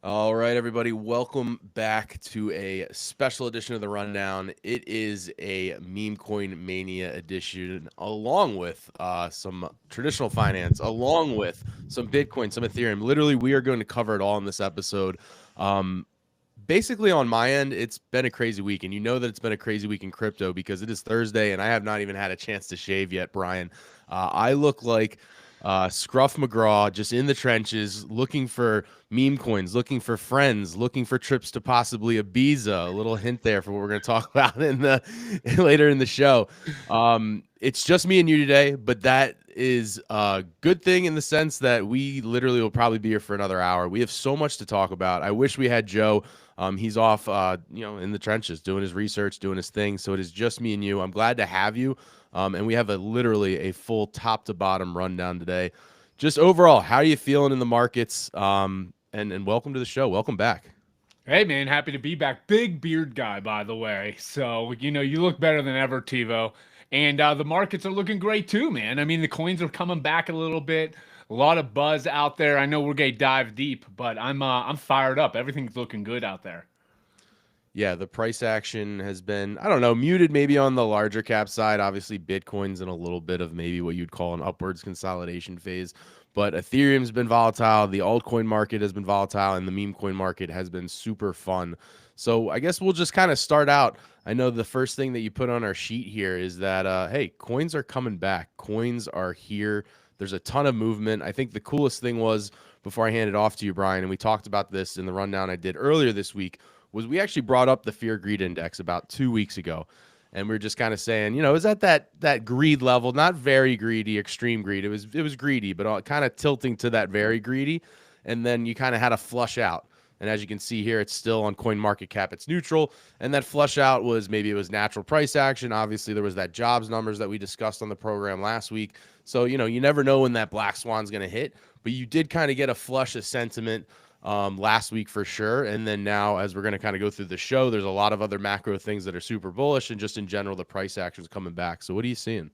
All right, everybody, welcome back to a special edition of the Rundown. It is a meme coin mania edition, along with some traditional finance, along with some Bitcoin, some Ethereum. Literally, we are going to cover it all in this episode. Um, Basically, on my end, it's been a crazy week, and you know that it's been a crazy week in crypto because it is Thursday, and I have not even had a chance to shave yet, Brian. I look like Scruff McGraw, just in the trenches, looking for meme coins, looking for friends, looking for trips to possibly Ibiza. A little hint there for what we're going to talk about in the later in the show. It's just me and you today, but that is a good thing in the sense that we literally will probably be here for another hour. We have so much to talk about. I wish we had Joe. He's off, in the trenches, doing his research, doing his thing. So it is just me and you. I'm glad to have you. And we have literally a full top to bottom rundown today. Just overall, how are you feeling in the markets? And welcome to the show. Welcome back. Hey man, happy to be back. Big beard guy, by the way. So, you look better than ever, TiVo. And the markets are looking great too, man. I mean, the coins are coming back a little bit. A lot of buzz out there. I know we're gonna dive deep, but I'm fired up. Everything's looking good out there. Yeah, the price action has been, I don't know, muted maybe on the larger cap side. Obviously, Bitcoin's in a little bit of maybe what you'd call an upwards consolidation phase. But Ethereum's been volatile. The altcoin market has been volatile, and the meme coin market has been super fun. So I guess we'll just kind of start out. I know the first thing that you put on our sheet here is that, hey, coins are coming back. Coins are here. There's a ton of movement. I think the coolest thing was, before I hand it off to you, Brian, and we talked about this in the rundown I did earlier this week, was we actually brought up the fear greed index about 2 weeks ago. And we are just kind of saying, is at that greed level, not very greedy, extreme greed. It was greedy, but kind of tilting to that very greedy. And then you kind of had a flush out. And as you can see here, it's still on coin market cap, it's neutral. And that flush out was, maybe it was natural price action. Obviously, there was that jobs numbers that we discussed on the program last week. So, you never know when that black swan's going to hit, but you did kind of get a flush of sentiment last week for sure. And then now, as we're going to kind of go through the show, there's a lot of other macro things that are super bullish, and just in general, the price action is coming back. So what are you seeing?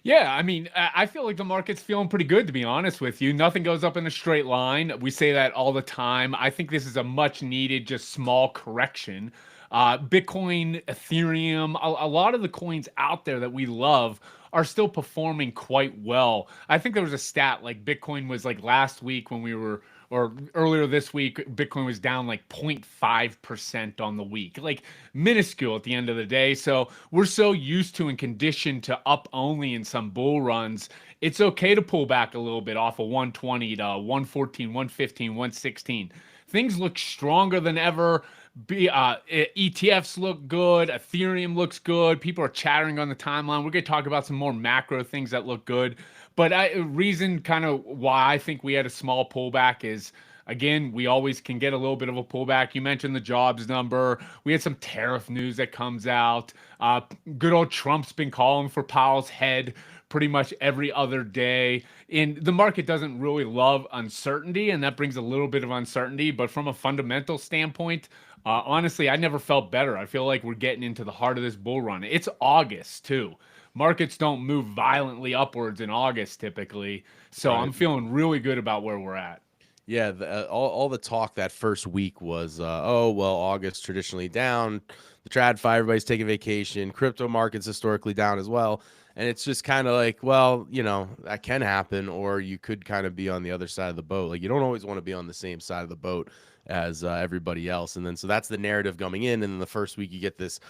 Yeah, I mean, I feel like the market's feeling pretty good, to be honest with you. Nothing goes up in a straight line. We say that all the time. I think this is a much needed, just small correction. Bitcoin, Ethereum, a lot of the coins out there that we love are still performing quite well. I think there was a stat like Bitcoin was like last week when we were, or earlier this week, Bitcoin was down like 0.5% on the week, like minuscule at the end of the day. So we're so used to and conditioned to up only in some bull runs. It's okay to pull back a little bit off of 120 to 114, 115, 116. Things look stronger than ever. ETFs look good. Ethereum looks good. People are chattering on the timeline. We're going to talk about some more macro things that look good. But reason kind of why I think we had a small pullback is, again, we always can get a little bit of a pullback. You mentioned the jobs number. We had some tariff news that comes out. Good old Trump's been calling for Powell's head pretty much every other day. And the market doesn't really love uncertainty, and that brings a little bit of uncertainty. But from a fundamental standpoint, honestly, I never felt better. I feel like we're getting into the heart of this bull run. It's August, too. Markets don't move violently upwards in August typically. So Right. I'm feeling really good about where we're at. Yeah, all the talk that first week was, oh, well, August traditionally down, the TradFi, everybody's taking vacation, crypto markets historically down as well. And it's just kind of like, well, that can happen, or you could kind of be on the other side of the boat. Like, you don't always want to be on the same side of the boat as everybody else. And then, so that's the narrative coming in. And then the first week you get this,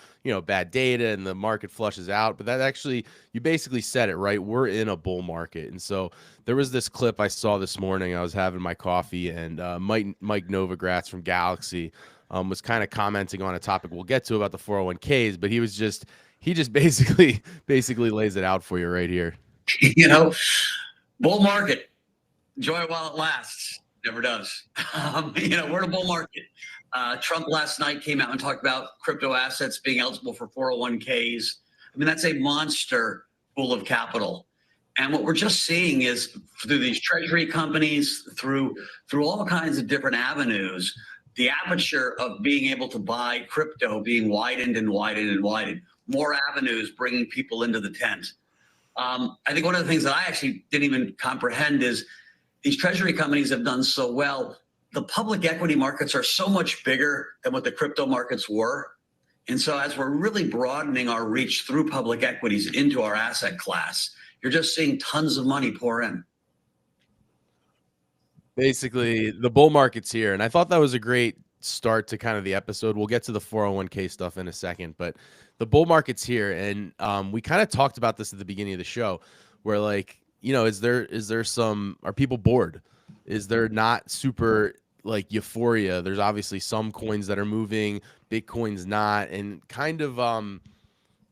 bad data and the market flushes out. But that actually, you basically said it, right? We're in a bull market. And so there was this clip I saw this morning. I was having my coffee, and Mike Novogratz from Galaxy was kind of commenting on a topic we'll get to about the 401k's, but he just basically lays it out for you right here. you know, bull market, enjoy it while it lasts. Never does. We're in a bull market. Trump last night came out and talked about crypto assets being eligible for 401k's. I mean, that's a monster pool of capital. And what we're just seeing is through these treasury companies, through all kinds of different avenues, the aperture of being able to buy crypto being widened and widened and widened. More avenues bringing people into the tent. I think one of the things that I actually didn't even comprehend is these treasury companies have done so well. the public equity markets are so much bigger than what the crypto markets were. And so as we're really broadening our reach through public equities into our asset class, you're just seeing tons of money pour in. Basically, the bull market's here. And I thought that was a great start to kind of the episode. We'll get to the 401k stuff in a second, but the bull market's here. And we kind of talked about this at the beginning of the show where, like, you know, is there some, are people bored? Is there not super like euphoria? There's obviously some coins that are moving, Bitcoin's not. And kind of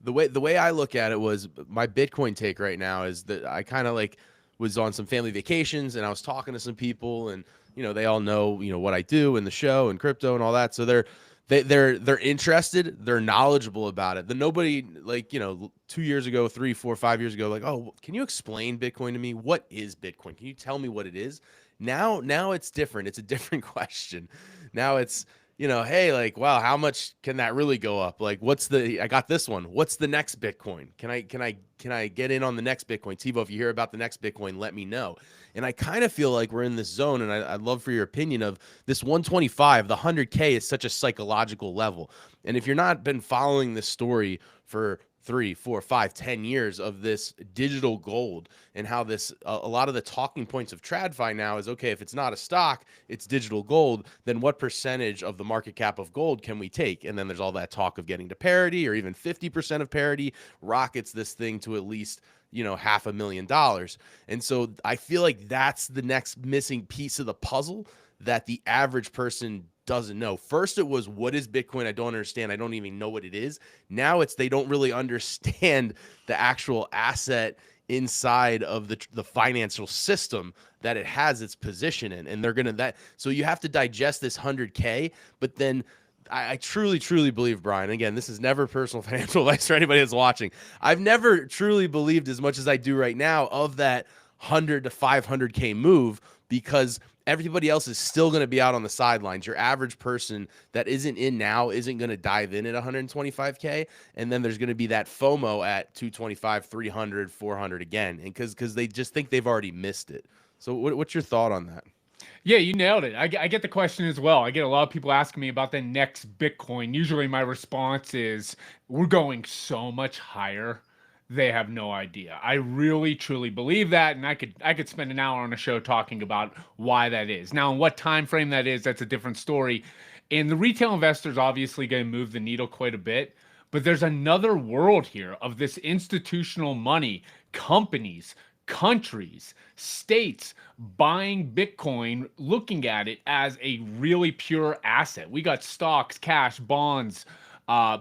the way I look at it was my Bitcoin take right now is that I kind of like was on some family vacations and I was talking to some people and, you know, they all know, you know, what I do in the show and crypto and all that. So they're interested, they're knowledgeable about it. Nobody, like, you know, 2 years ago, 3, 4, 5 years ago, like, oh, can you explain Bitcoin to me? What is Bitcoin? Can you tell me what it is? Now it's different. It's a different question. Now it's, you know, hey, like, wow, how much can that really go up? Like, I got this one. What's the next Bitcoin? Can I get in on the next Bitcoin? Tebow, if you hear about the next Bitcoin, let me know. And I kind of feel like we're in this zone, and I'd love for your opinion of this 125, the 100K is such a psychological level. And if you're not been following this story for 3, 4, 5, 10 years of this digital gold and how this a lot of the talking points of TradFi now is, okay, if it's not a stock, it's digital gold, then what percentage of the market cap of gold can we take? And then there's all that talk of getting to parity or even 50% of parity rockets this thing to at least, you know, $500,000. And so I feel like that's the next missing piece of the puzzle that the average person doesn't know. First, it was, what is Bitcoin? I don't understand. I don't even know what it is. Now it's, they don't really understand the actual asset inside of the financial system that it has its position in. And they're going to so you have to digest this 100K, but then I truly, truly believe, Brian, again, this is never personal financial advice for anybody that's watching. I've never truly believed as much as I do right now of that 100 to 500K move, because everybody else is still going to be out on the sidelines. Your average person that isn't in now isn't going to dive in at 125K. And then there's going to be that FOMO at 225, 300, 400 again. And because they just think they've already missed it. So what's your thought on that? Yeah, you nailed it. I get the question as well. I get a lot of people asking me about the next Bitcoin. Usually my response is, we're going so much higher. They have no idea. I really truly believe that, and I could spend an hour on a show talking about why that is. Now, in what time frame that is, that's a different story. And the retail investor is obviously going to move the needle quite a bit, but there's another world here of this institutional money, companies, countries, states buying Bitcoin, looking at it as a really pure asset. We got stocks, cash, bonds,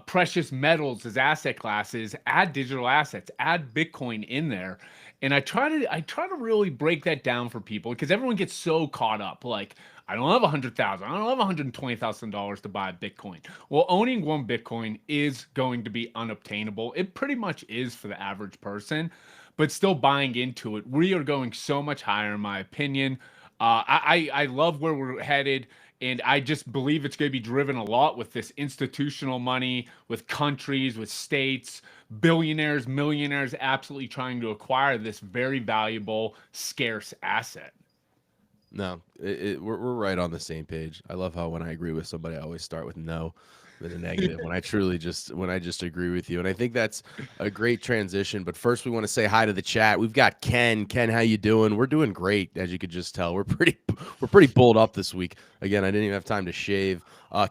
precious metals as asset classes. Add digital assets, add Bitcoin in there. And I try to really break that down for people, because everyone gets so caught up. Like, I don't have $100,000, I don't have $120,000 to buy a Bitcoin. Well, owning one Bitcoin is going to be unobtainable. It pretty much is for the average person, but still buying into it, we are going so much higher, in my opinion. I love where we're headed. And I just believe it's going to be driven a lot with this institutional money, with countries, with states, billionaires, millionaires, absolutely trying to acquire this very valuable, scarce asset. No, we're right on the same page. I love how when I agree with somebody, I always start with no, then a negative. When I just agree with you, and I think that's a great transition. But first, we want to say hi to the chat. We've got Ken. Ken, how you doing? We're doing great, as you could just tell. We're pretty bulled up this week. Again, I didn't even have time to shave.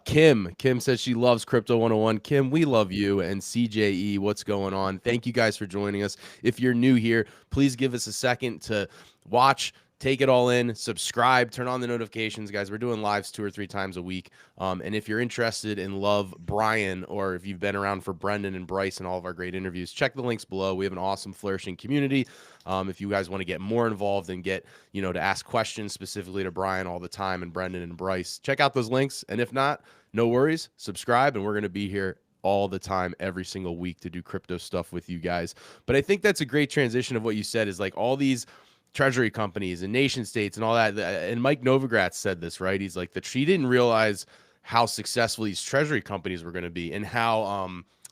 Kim says she loves Crypto 101. Kim, we love you. And CJE, what's going on? Thank you guys for joining us. If you're new here, please give us a second to watch, take it all in, subscribe, turn on the notifications, guys. We're doing lives 2 or 3 times a week. And if you're interested in love Brian, or if you've been around for Brendan and Bryce and all of our great interviews, check the links below. We have an awesome, flourishing community. If you guys want to get more involved and get, you know, to ask questions specifically to Brian all the time and Brendan and Bryce, check out those links. And if not, no worries, subscribe, and we're going to be here all the time, every single week, to do crypto stuff with you guys. But I think that's a great transition of what you said, is like all these treasury companies and nation states and all that. And Mike Novogratz said this, right? He's like, he didn't realize how successful these treasury companies were going to be, and how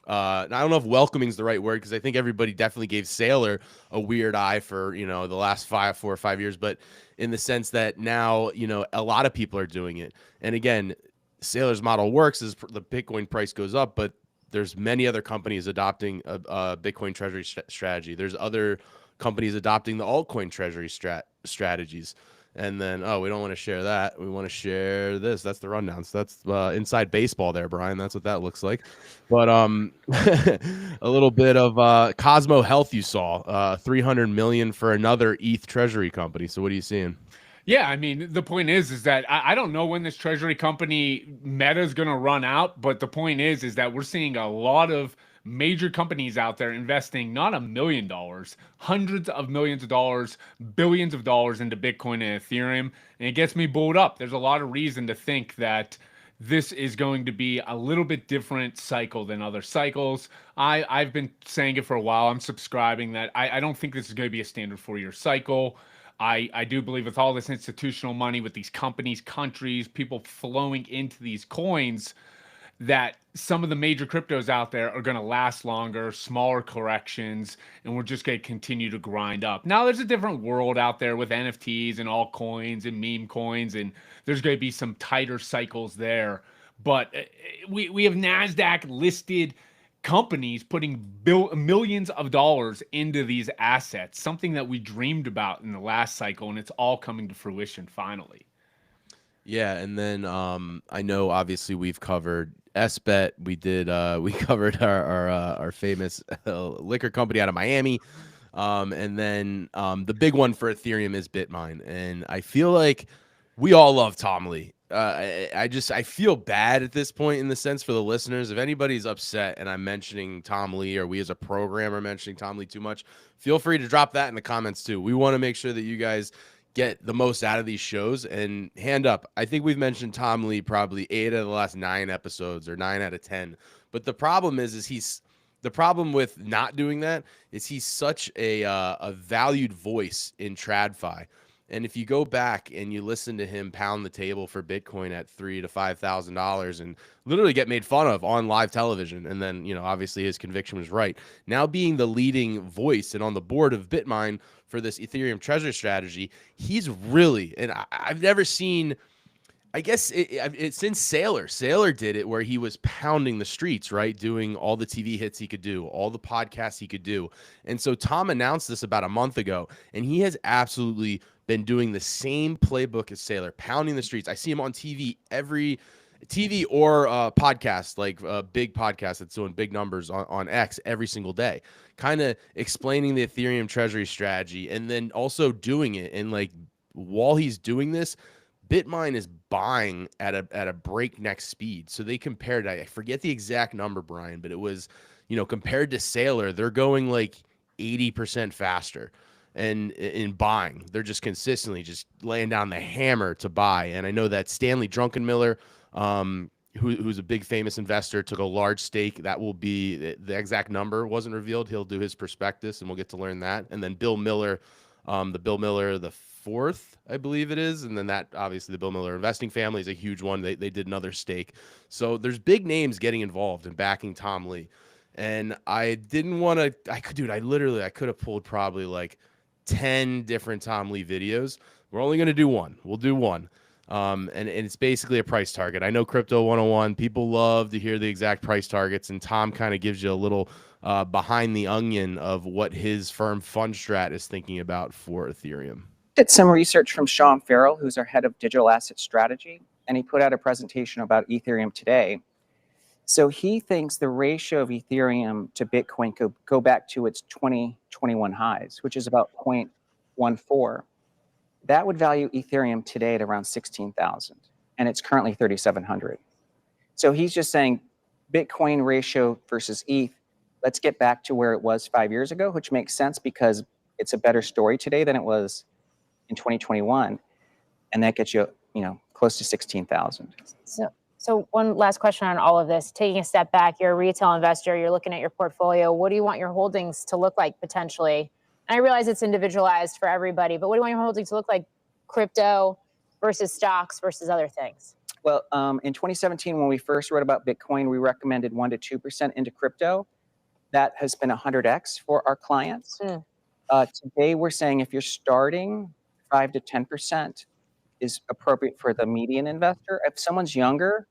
I don't know if welcoming is the right word, because I think everybody definitely gave Saylor a weird eye for, you know, the last 4 or 5 years, but in the sense that now, you know, a lot of people are doing it. And again, Saylor's model works as the Bitcoin price goes up, but there's many other companies adopting a Bitcoin treasury strategy. There's other companies adopting the altcoin treasury strategies. And then, oh, we don't want to share that. We want to share this. That's the rundown. So that's inside baseball there, Brian. That's what that looks like. But a little bit of Cosmo Health you saw, 300 million for another ETH treasury company. So what are you seeing? Yeah, I mean, the point is that I don't know when this treasury company Meta is going to run out, but the point is that we're seeing a lot of major companies out there investing not $1 million, hundreds of millions of dollars, billions of dollars into Bitcoin and Ethereum, and it gets me bulled up. There's a lot of reason to think that this is going to be a little bit different cycle than other cycles. I've been saying it for a while. I'm subscribing that I don't think this is going to be a standard 4-year cycle. I do believe with all this institutional money, with these companies, countries, people flowing into these coins, that some of the major cryptos out there are going to last longer, smaller corrections, and we're just going to continue to grind up. Now, there's a different world out there with NFTs and altcoins and meme coins, and there's going to be some tighter cycles there. But we have NASDAQ listed companies putting millions of dollars into these assets, something that we dreamed about in the last cycle, and it's all coming to fruition finally. Yeah, and then I know obviously we've covered SBET. We did we covered our famous liquor company out of Miami. And then the big one for Ethereum is Bitmine. And I feel like we all love Tom Lee. I feel bad at this point in the sense for the listeners. If anybody's upset and I'm mentioning Tom Lee, or we as a program are mentioning Tom Lee too much, feel free to drop that in the comments too. We want to make sure that you guys get the most out of these shows. And hand up, I think we've mentioned Tom Lee probably 8 out of the last 9 episodes, or 9 out of 10. But the problem is the problem with not doing that is he's such a valued voice in TradFi. And if you go back and you listen to him pound the table for Bitcoin at $3,000 to $5,000 and literally get made fun of on live television, and then, you know, obviously his conviction was right. Now being the leading voice and on the board of Bitmine for this Ethereum treasury strategy, he's really, and I've never seen, I guess it's since Saylor did it, where he was pounding the streets, right? Doing all the TV hits he could do, all the podcasts he could do. And so Tom announced this about a month ago, and he has absolutely been doing the same playbook as Saylor, pounding the streets. I see him on TV or podcast, like a big podcast that's doing big numbers on X every single day, kind of explaining the Ethereum treasury strategy, and then also doing it. And like, while he's doing this, Bitmine is buying at a breakneck speed. So they compared, I forget the exact number, Brian, but it was, you know, compared to Saylor, they're going like 80% faster. And in buying, they're just consistently just laying down the hammer to buy. And I know that Stanley Druckenmiller, who's a big famous investor, took a large stake. That will be the exact number wasn't revealed. He'll do his prospectus, and we'll get to learn that. And then Bill Miller, the fourth, I believe it is. And then that, obviously, the Bill Miller investing family is a huge one. They did another stake. So there's big names getting involved in backing Tom Lee. And I didn't want to, I could have pulled probably like 10 different Tom Lee videos. We're only going to do one. We'll do one. And it's basically a price target. I know Crypto 101, people love to hear the exact price targets, and Tom kind of gives you a little behind the onion of what his firm Fundstrat is thinking about for Ethereum. Did some research from Sean Farrell, who's our head of digital asset strategy, and he put out a presentation about Ethereum today. So he thinks the ratio of Ethereum to Bitcoin could go back to its 2021 highs, which is about 0.14. That would value Ethereum today at around 16,000, and it's currently 3,700. So he's just saying Bitcoin ratio versus ETH, let's get back to where it was 5 years ago, which makes sense because it's a better story today than it was in 2021, and that gets you, close to 16,000. So one last question on all of this. Taking a step back, you're a retail investor, you're looking at your portfolio. What do you want your holdings to look like potentially? And I realize it's individualized for everybody, but what do you want your holdings to look like? Crypto versus stocks versus other things? Well, in 2017, when we first wrote about Bitcoin, we recommended 1 to 2% into crypto. That has been 100x for our clients. Today, we're saying if you're starting, 5 to 10% is appropriate for the median investor. If someone's younger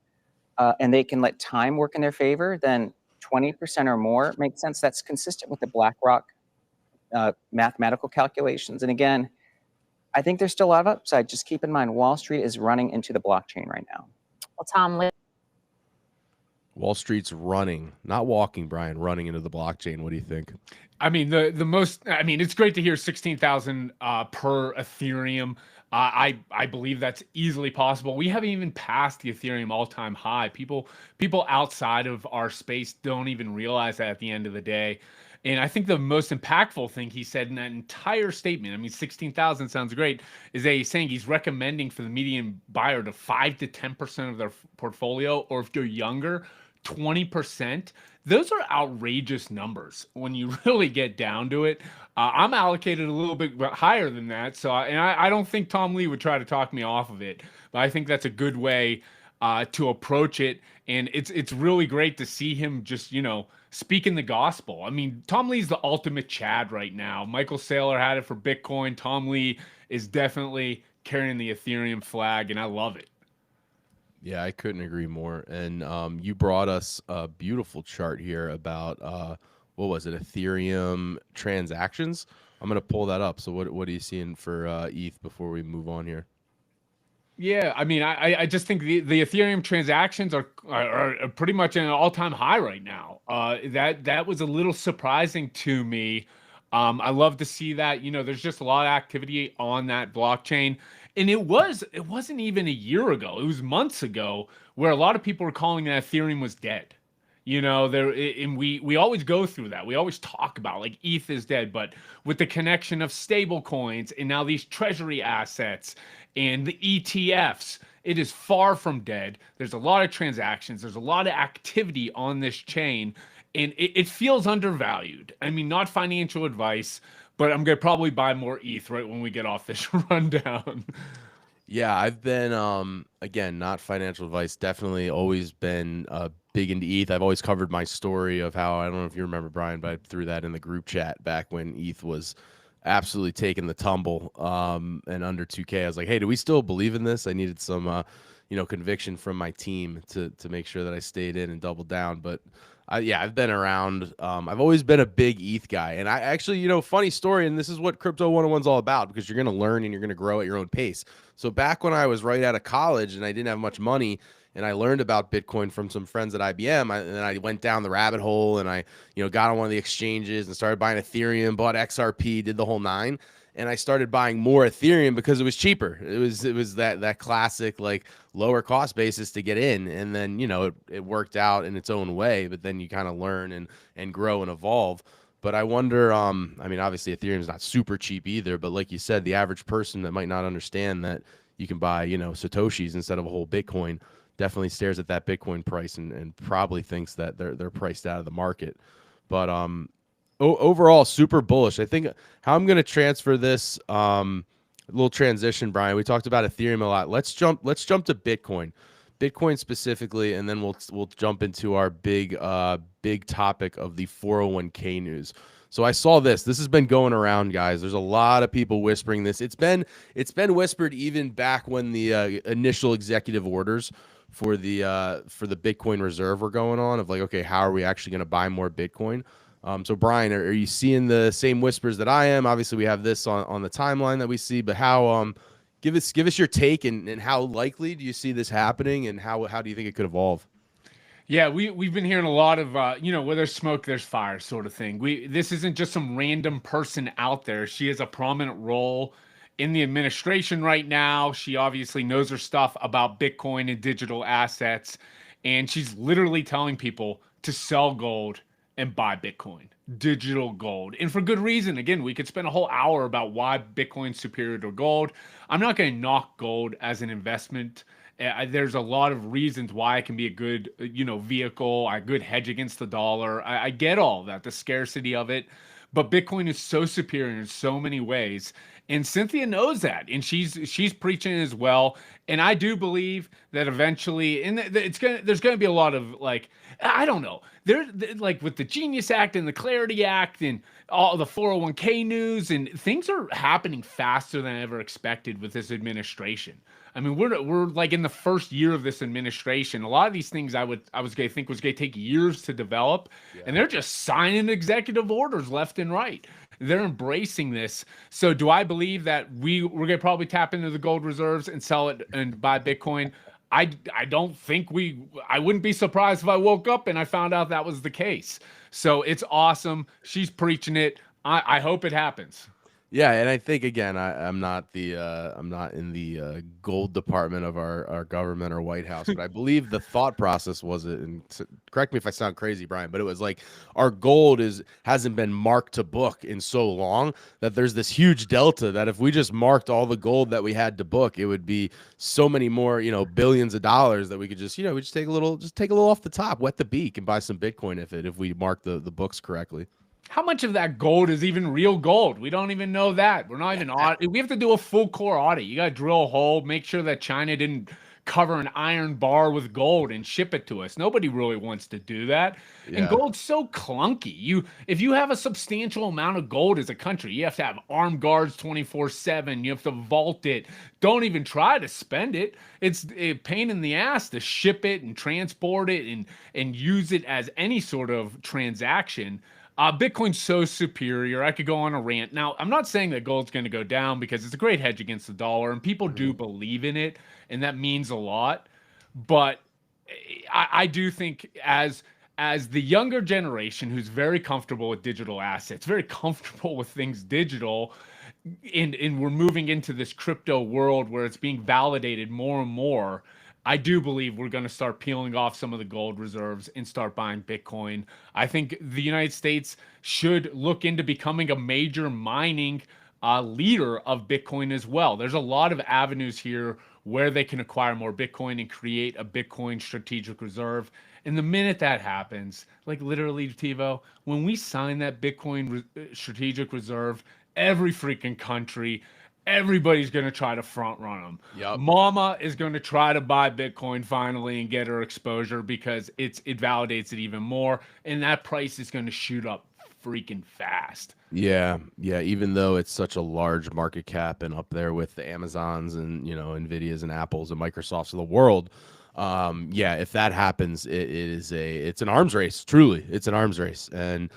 and they can let time work in their favor, then 20% or more makes sense. That's consistent with the BlackRock mathematical calculations. And again, I think there's still a lot of upside. Just keep in mind, Wall Street is running into the blockchain right now. Well, Tom, Wall Street's running, not walking, Brian, running into the blockchain. What do you think? I mean, it's great to hear 16,000 per Ethereum. I believe that's easily possible. We haven't even passed the Ethereum all-time high. People outside of our space don't even realize that at the end of the day. And I think the most impactful thing he said in that entire statement, I mean, 16,000 sounds great, is that he's saying he's recommending for the median buyer to 5 to 10% of their portfolio, or if you're younger, 20%. Those are outrageous numbers when you really get down to it. I'm allocated a little bit higher than that. So, I don't think Tom Lee would try to talk me off of it, but I think that's a good way to approach it. And it's really great to see him just, speaking the gospel. I mean, Tom Lee's the ultimate Chad right now. Michael Saylor had it for Bitcoin. Tom Lee is definitely carrying the Ethereum flag, and I love it. Yeah, I couldn't agree more. And you brought us a beautiful chart here about what was it, Ethereum transactions? I'm going to pull that up. So what are you seeing for ETH before we move on here? Yeah, I mean, I just think the Ethereum transactions are pretty much at an all-time high right now. That was a little surprising to me. I love to see that. There's just a lot of activity on that blockchain. And it wasn't even a year ago. It was months ago where a lot of people were calling that Ethereum was dead. And we always go through that. We always talk about like ETH is dead, but with the connection of stable coins and now these treasury assets and the ETFs, it is far from dead. There's a lot of transactions. There's a lot of activity on this chain, and it feels undervalued. I mean, not financial advice, but I'm going to probably buy more ETH right when we get off this rundown. Yeah, I've been, again, not financial advice, definitely always been big into ETH. I've always covered my story of how, I don't know if you remember, Brian, but I threw that in the group chat back when ETH was absolutely taking the tumble and under 2K. I was like, hey, do we still believe in this? I needed some, conviction from my team to make sure that I stayed in and doubled down. But I've been around. I've always been a big ETH guy. And I actually, funny story, and this is what Crypto 101's all about, because you're going to learn and you're going to grow at your own pace. So back when I was right out of college and I didn't have much money, and I learned about Bitcoin from some friends at IBM, and then I went down the rabbit hole, and I, got on one of the exchanges and started buying Ethereum, bought XRP, did the whole nine. And I started buying more Ethereum because it was cheaper. It was that classic like lower cost basis to get in, and then it worked out in its own way. But then you kind of learn and grow and evolve. But I wonder, I mean, obviously Ethereum is not super cheap either. But like you said, the average person that might not understand that you can buy Satoshis instead of a whole Bitcoin definitely stares at that Bitcoin price and probably thinks that they're priced out of the market. But overall, super bullish. I think how I'm going to transfer this little transition, Brian. We talked about Ethereum a lot. Let's jump to Bitcoin specifically, and then we'll jump into our big topic of the 401k news. So I saw this. This has been going around, guys. There's a lot of people whispering this. It's been whispered even back when the initial executive orders for the Bitcoin reserve were going on, of like, okay, how are we actually going to buy more Bitcoin? So Brian, are you seeing the same whispers that I am? Obviously, we have this on the timeline that we see, but how give us your take and how likely do you see this happening, and how do you think it could evolve? Yeah, we've been hearing a lot of where there's smoke, there's fire sort of thing. This isn't just some random person out there. She has a prominent role in the administration right now. She obviously knows her stuff about Bitcoin and digital assets, and she's literally telling people to sell gold and buy Bitcoin, digital gold. And for good reason. Again, we could spend a whole hour about why Bitcoin's superior to gold. I'm not going to knock gold as an investment. There's a lot of reasons why it can be a good, vehicle, a good hedge against the dollar. I get all that, the scarcity of it, but Bitcoin is so superior in so many ways. And Cynthia knows that, and she's preaching as well. And I do believe that eventually, and there's gonna be a lot of like, I don't know, like with the Genius Act and the Clarity Act and all the 401k news, and things are happening faster than I ever expected with this administration. I mean, we're like in the first year of this administration. A lot of these things I was gonna think was gonna take years to develop, and they're just signing executive orders left and right. They're embracing this. So do I believe that we're going to probably tap into the gold reserves and sell it and buy Bitcoin? I don't think I wouldn't be surprised if I woke up and I found out that was the case. So it's awesome. She's preaching it. I hope it happens. Yeah, and I think again, I'm not in the gold department of our government or White House, but I believe the thought process was it. And correct me if I sound crazy, Brian, but it was like our gold hasn't been marked to book in so long that there's this huge delta that if we just marked all the gold that we had to book, it would be so many more, billions of dollars that we could just, we just take a little off the top, wet the beak, and buy some Bitcoin if we mark the books correctly. How much of that gold is even real gold? We don't even know that. We're not even we have to do a full core audit. You got to drill a hole, make sure that China didn't cover an iron bar with gold and ship it to us. Nobody really wants to do that. Yeah. And gold's so clunky. If you have a substantial amount of gold as a country, you have to have armed guards 24/7. You have to vault it. Don't even try to spend it. It's a pain in the ass to ship it and transport it and use it as any sort of transaction. Bitcoin's so superior. I could go on a rant. Now, I'm not saying that gold's going to go down because it's a great hedge against the dollar, and people do believe in it, and that means a lot. But I do think as the younger generation who's very comfortable with digital assets, very comfortable with things digital, and we're moving into this crypto world where it's being validated more and more, I do believe we're going to start peeling off some of the gold reserves and start buying Bitcoin. I think the United States should look into becoming a major mining leader of Bitcoin as well. There's a lot of avenues here where they can acquire more Bitcoin and create a Bitcoin strategic reserve. And the minute that happens, like literally, TiVo, when we sign that Bitcoin strategic reserve, every freaking country, everybody's going to try to front run them. Yep. Mama is going to try to buy Bitcoin finally and get her exposure because it validates it even more. And that price is going to shoot up freaking fast. Yeah. Even though it's such a large market cap and up there with the Amazons and, Nvidias and Apples and Microsofts of the world. If that happens, it's an arms race. Truly, it's an arms race. And,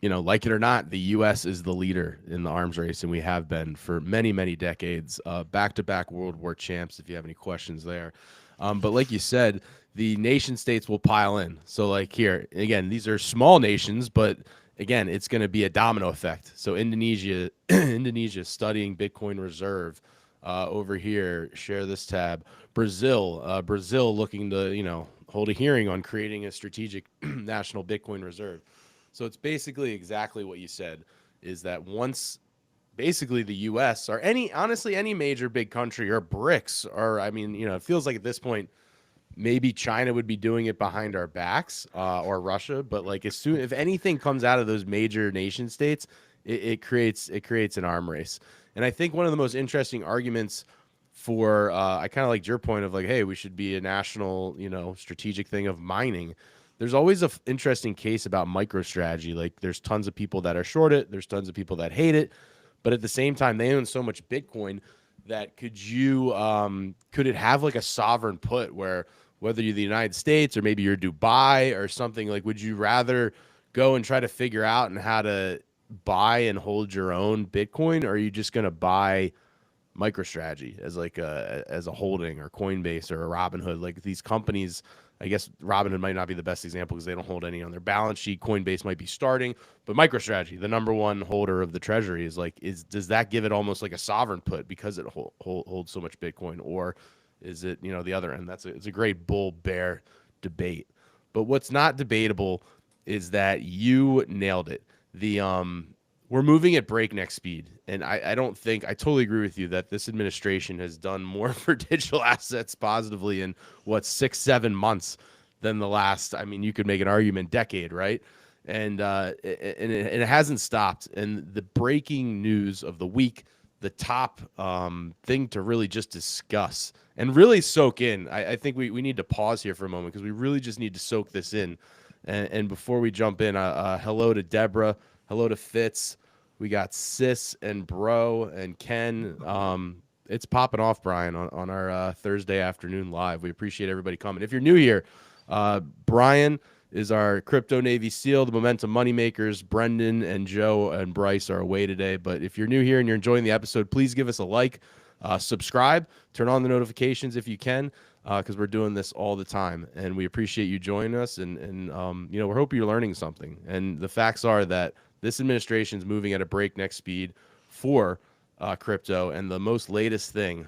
like it or not, the U.S. is the leader in the arms race, and we have been for many, many decades, back-to-back World War champs, if you have any questions there. But like you said, the nation states will pile in. So like here, again, these are small nations, but again, it's going to be a domino effect. So Indonesia studying Bitcoin reserve over here, share this tab. Brazil looking to, hold a hearing on creating a strategic national Bitcoin reserve. So it's basically exactly what you said, is that once basically the U.S. or any major big country or BRICS, or it feels like at this point maybe China would be doing it behind our backs, or Russia, but like if anything comes out of those major nation states, it creates an arm race. And I think one of the most interesting arguments for I kind of liked your point of like, hey, we should be a national, strategic thing of mining. There's always an interesting case about MicroStrategy. Like there's tons of people that are short it. There's tons of people that hate it. But at the same time, they own so much Bitcoin that could it have like a sovereign put where whether you're the United States or maybe you're Dubai or something, like would you rather go and try to figure out how to buy and hold your own Bitcoin, or are you just going to buy MicroStrategy as like as a holding, or Coinbase or a Robinhood? Like these companies, I guess Robinhood might not be the best example because they don't hold any on their balance sheet. Coinbase might be starting, but MicroStrategy, the number one holder of the Treasury, does that give it almost like a sovereign put because it holds so much Bitcoin, or is it the other end? It's a great bull bear debate. But what's not debatable is that you nailed it. We're moving at breakneck speed. And I totally agree with you that this administration has done more for digital assets positively in 6-7 months than the last, you could make an argument, decade, right? And it hasn't stopped. And the breaking news of the week, the top thing to really just discuss and really soak in. I think we need to pause here for a moment because we really just need to soak this in. And before we jump in, hello to Deborah, hello to Fitz. We got Sis and Bro and Ken. It's popping off, Brian, on our Thursday afternoon live. We appreciate everybody coming. If you're new here, Brian is our crypto Navy SEAL, the Momentum Moneymakers. Brendan and Joe and Bryce are away today. But if you're new here and you're enjoying the episode, please give us a like, subscribe, turn on the notifications if you can, because we're doing this all the time. And we appreciate you joining us. And we hope you're learning something. And the facts are that this administration is moving at a breakneck speed for crypto. And the most latest thing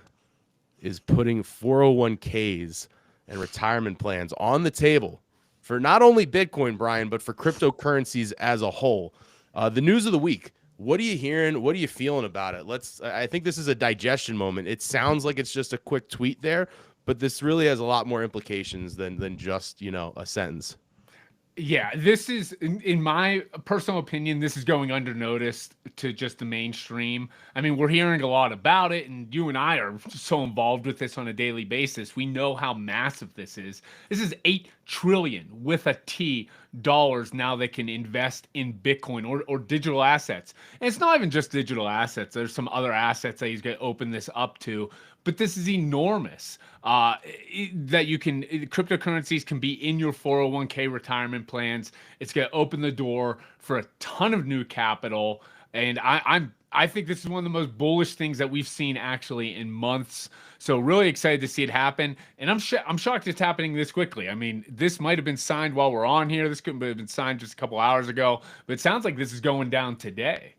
is putting 401k's and retirement plans on the table for not only Bitcoin, Brian, but for cryptocurrencies as a whole. The news of the week. What are you hearing? What are you feeling about it? I think this is a digestion moment. It sounds like it's just a quick tweet there, but this really has a lot more implications than just, a sentence. Yeah, this is, in my personal opinion, this is going undernoticed to just the mainstream. I mean, we're hearing a lot about it, and you and I are so involved with this on a daily basis. We know how massive this is. This is $8 trillion with a T dollars now they can invest in Bitcoin or digital assets. And it's not even just digital assets. There's some other assets that he's going to open this up to. But this is enormous that you can, cryptocurrencies can be in your 401k retirement plans. It's going to open the door for a ton of new capital. And I think this is one of the most bullish things that we've seen actually in months. So really excited to see it happen. And I'm shocked it's happening this quickly. I mean, this might have been signed while we're on here. This could have been signed just a couple hours ago, but it sounds like this is going down today.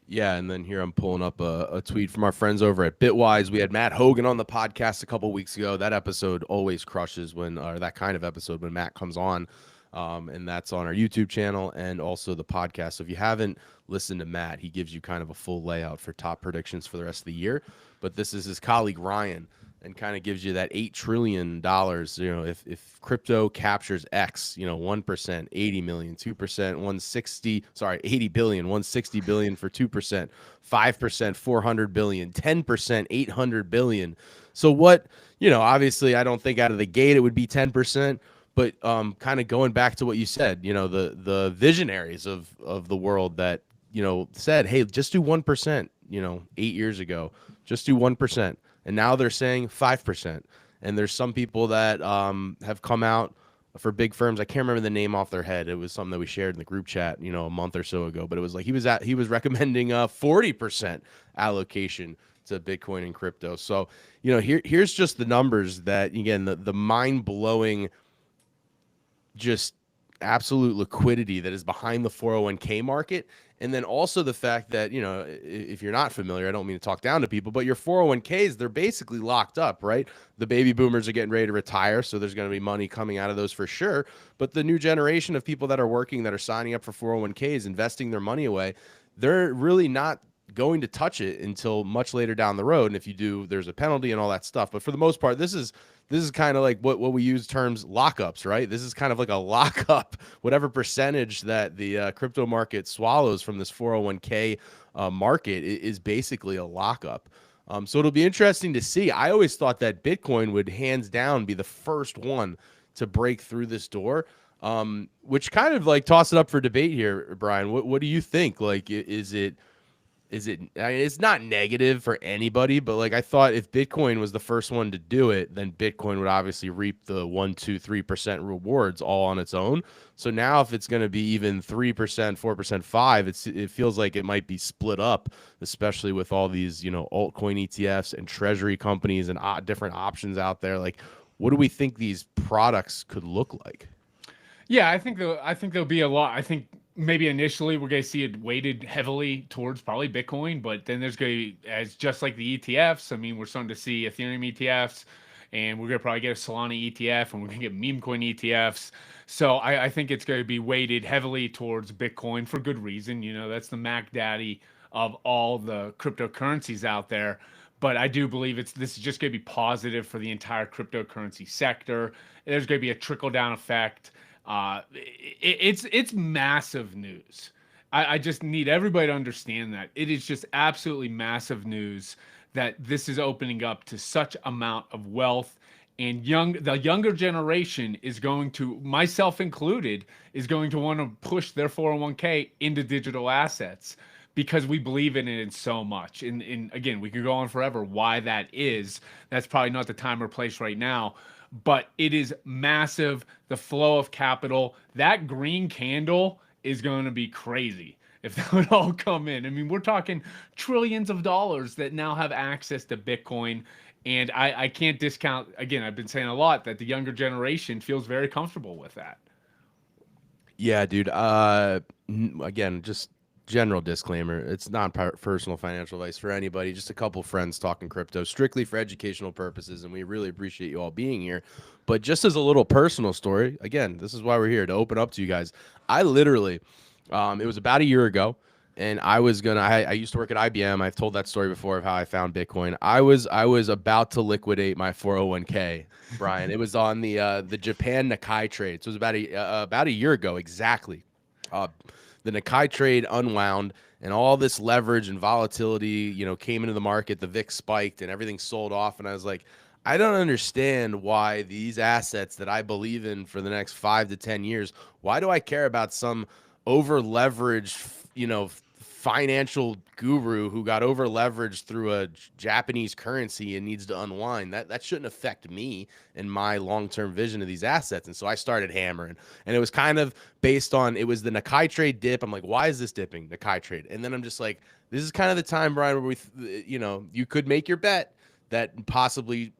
Yeah, and then here I'm pulling up a tweet from our friends over at Bitwise. We had Matt Hogan on the podcast a couple weeks ago. That episode always crushes that kind of episode when Matt comes on, and that's on our YouTube channel and also the podcast. So if you haven't listened to Matt, he gives you kind of a full layout for top predictions for the rest of the year. But this is his colleague Ryan, and kind of gives you that $8 trillion. If crypto captures X, 1%, 80 million, 2%, 80 billion, 160 billion for 2%, 5%, 400 billion, 10%, 800 billion. So what, obviously I don't think out of the gate it would be 10%, but kind of going back to what you said, the visionaries of the world that, said, hey, just do 1%, 8 years ago, just do 1%. And now they're saying 5%. And there's some people that have come out for big firms. I can't remember the name off their head. It was something that we shared in the group chat, a month or so ago. But it was like he was recommending a 40% allocation to Bitcoin and crypto. So, here's just the numbers that, again, the mind-blowing, just absolute liquidity that is behind the 401k market. And then also the fact that, if you're not familiar, I don't mean to talk down to people, but your 401k's, they're basically locked up, right? The baby boomers are getting ready to retire, so there's going to be money coming out of those for sure. But the new generation of people that are working, that are signing up for 401k's, investing their money away, they're really not going to touch it until much later down the road. And if you do, there's a penalty and all that stuff. But for the most part, this is kind of like what we use terms lockups, right? This is kind of like a lockup, whatever percentage that the crypto market swallows from this 401k market is basically a lockup. So it'll be interesting to see. I always thought that Bitcoin would hands down be the first one to break through this door, which kind of like toss it up for debate here, Brian. What do you think? Like, is it, I mean, it's not negative for anybody, but like I thought if Bitcoin was the first one to do it, then Bitcoin would obviously reap the 1%, 2%, 3% rewards all on its own. So now if it's going to be even 3%, 4%, 5%, it feels like it might be split up, especially with all these, altcoin ETFs and treasury companies and different options out there. Like, what do we think these products could look like? Yeah, I think there'll be a lot. I think maybe initially we're going to see it weighted heavily towards probably Bitcoin, but then there's going to be, as just like the ETFs. I mean, we're starting to see Ethereum ETFs, and we're going to probably get a Solana ETF, and we're going to get meme coin ETFs. So I think it's going to be weighted heavily towards Bitcoin for good reason. That's the Mac Daddy of all the cryptocurrencies out there. But I do believe this is just going to be positive for the entire cryptocurrency sector. There's going to be a trickle down effect. It's massive news. I just need everybody to understand that it is just absolutely massive news that this is opening up to such amount of wealth, and the younger generation is going to, myself included, is going to want to push their 401k into digital assets because we believe in it so much. And again, we could go on forever why that is. That's probably not the time or place right now, but it is massive. The flow of capital, that green candle is going to be crazy if that would all come in. I mean, we're talking trillions of dollars that now have access to Bitcoin. And I can't discount, again, I've been saying a lot that the younger generation feels very comfortable with that. Yeah, dude. Again, just general disclaimer. It's not personal financial advice for anybody. Just a couple friends talking crypto strictly for educational purposes. And we really appreciate you all being here. But just as a little personal story, again, this is why we're here, to open up to you guys. I literally, it was about a year ago, and I used to work at IBM. I've told that story before of how I found Bitcoin. I was about to liquidate my 401k, Brian. It was on the Japan Nikkei trade. So it was about a year ago exactly. The Nikkei trade unwound, and all this leverage and volatility, came into the market. The VIX spiked and everything sold off. And I was like, I don't understand why these assets that I believe in for the next 5 to 10 years, why do I care about some over leveraged, financial guru who got over leveraged through a Japanese currency and needs to unwind? That shouldn't affect me and my long-term vision of these assets. And so I started hammering, and it was kind of based on, it was the Nikkei trade dip. I'm like, why is this dipping? Nikkei trade. And then I'm just like, this is kind of the time, Brian, where you could make your bet that possibly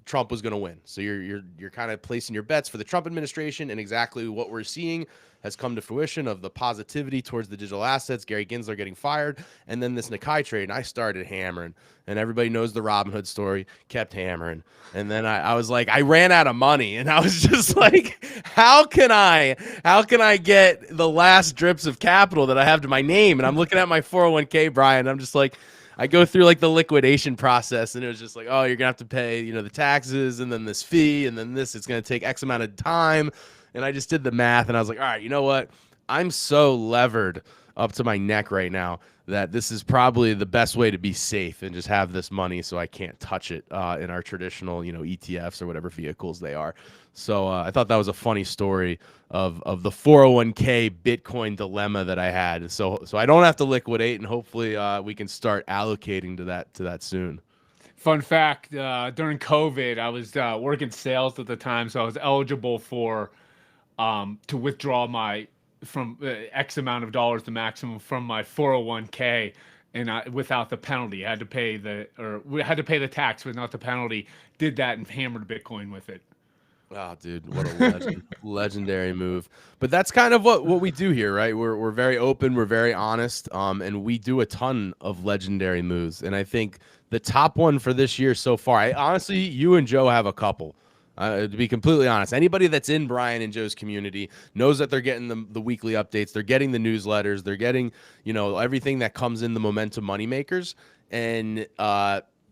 Trump was going to win. So you're kind of placing your bets for the Trump administration, and exactly what we're seeing has come to fruition of the positivity towards the digital assets. Gary Gensler getting fired, and then this Nikkei trade, and I started hammering. And everybody knows the Robinhood story, kept hammering. And then I was like, I ran out of money, and I was just like, how can I get the last drips of capital that I have to my name? And I'm looking at my 401k, Brian. I'm just like, I go through like the liquidation process, and it was just like, oh, you're gonna have to pay, the taxes, and then this fee, and then this, it's gonna take X amount of time. And I just did the math, and I was like, all right, you know what? I'm so levered up to my neck right now that this is probably the best way to be safe and just have this money so I can't touch it in our traditional, ETFs or whatever vehicles they are. So I thought that was a funny story of the 401k Bitcoin dilemma that I had. So I don't have to liquidate, and hopefully we can start allocating to that soon. Fun fact, during COVID, I was working sales at the time, so I was eligible for to withdraw from X amount of dollars, the maximum, from my 401k, and without the penalty. I had to pay the tax, but not the penalty. Did that and hammered Bitcoin with it. Oh, dude, what a legendary move. But that's kind of what we do here, right? We're very open, we're very honest, and we do a ton of legendary moves. And I think the top one for this year so far, honestly, you and Joe have a couple. To be completely honest, anybody that's in Brian and Joe's community knows that they're getting the weekly updates, they're getting the newsletters, they're getting, everything that comes in the momentum moneymakers. And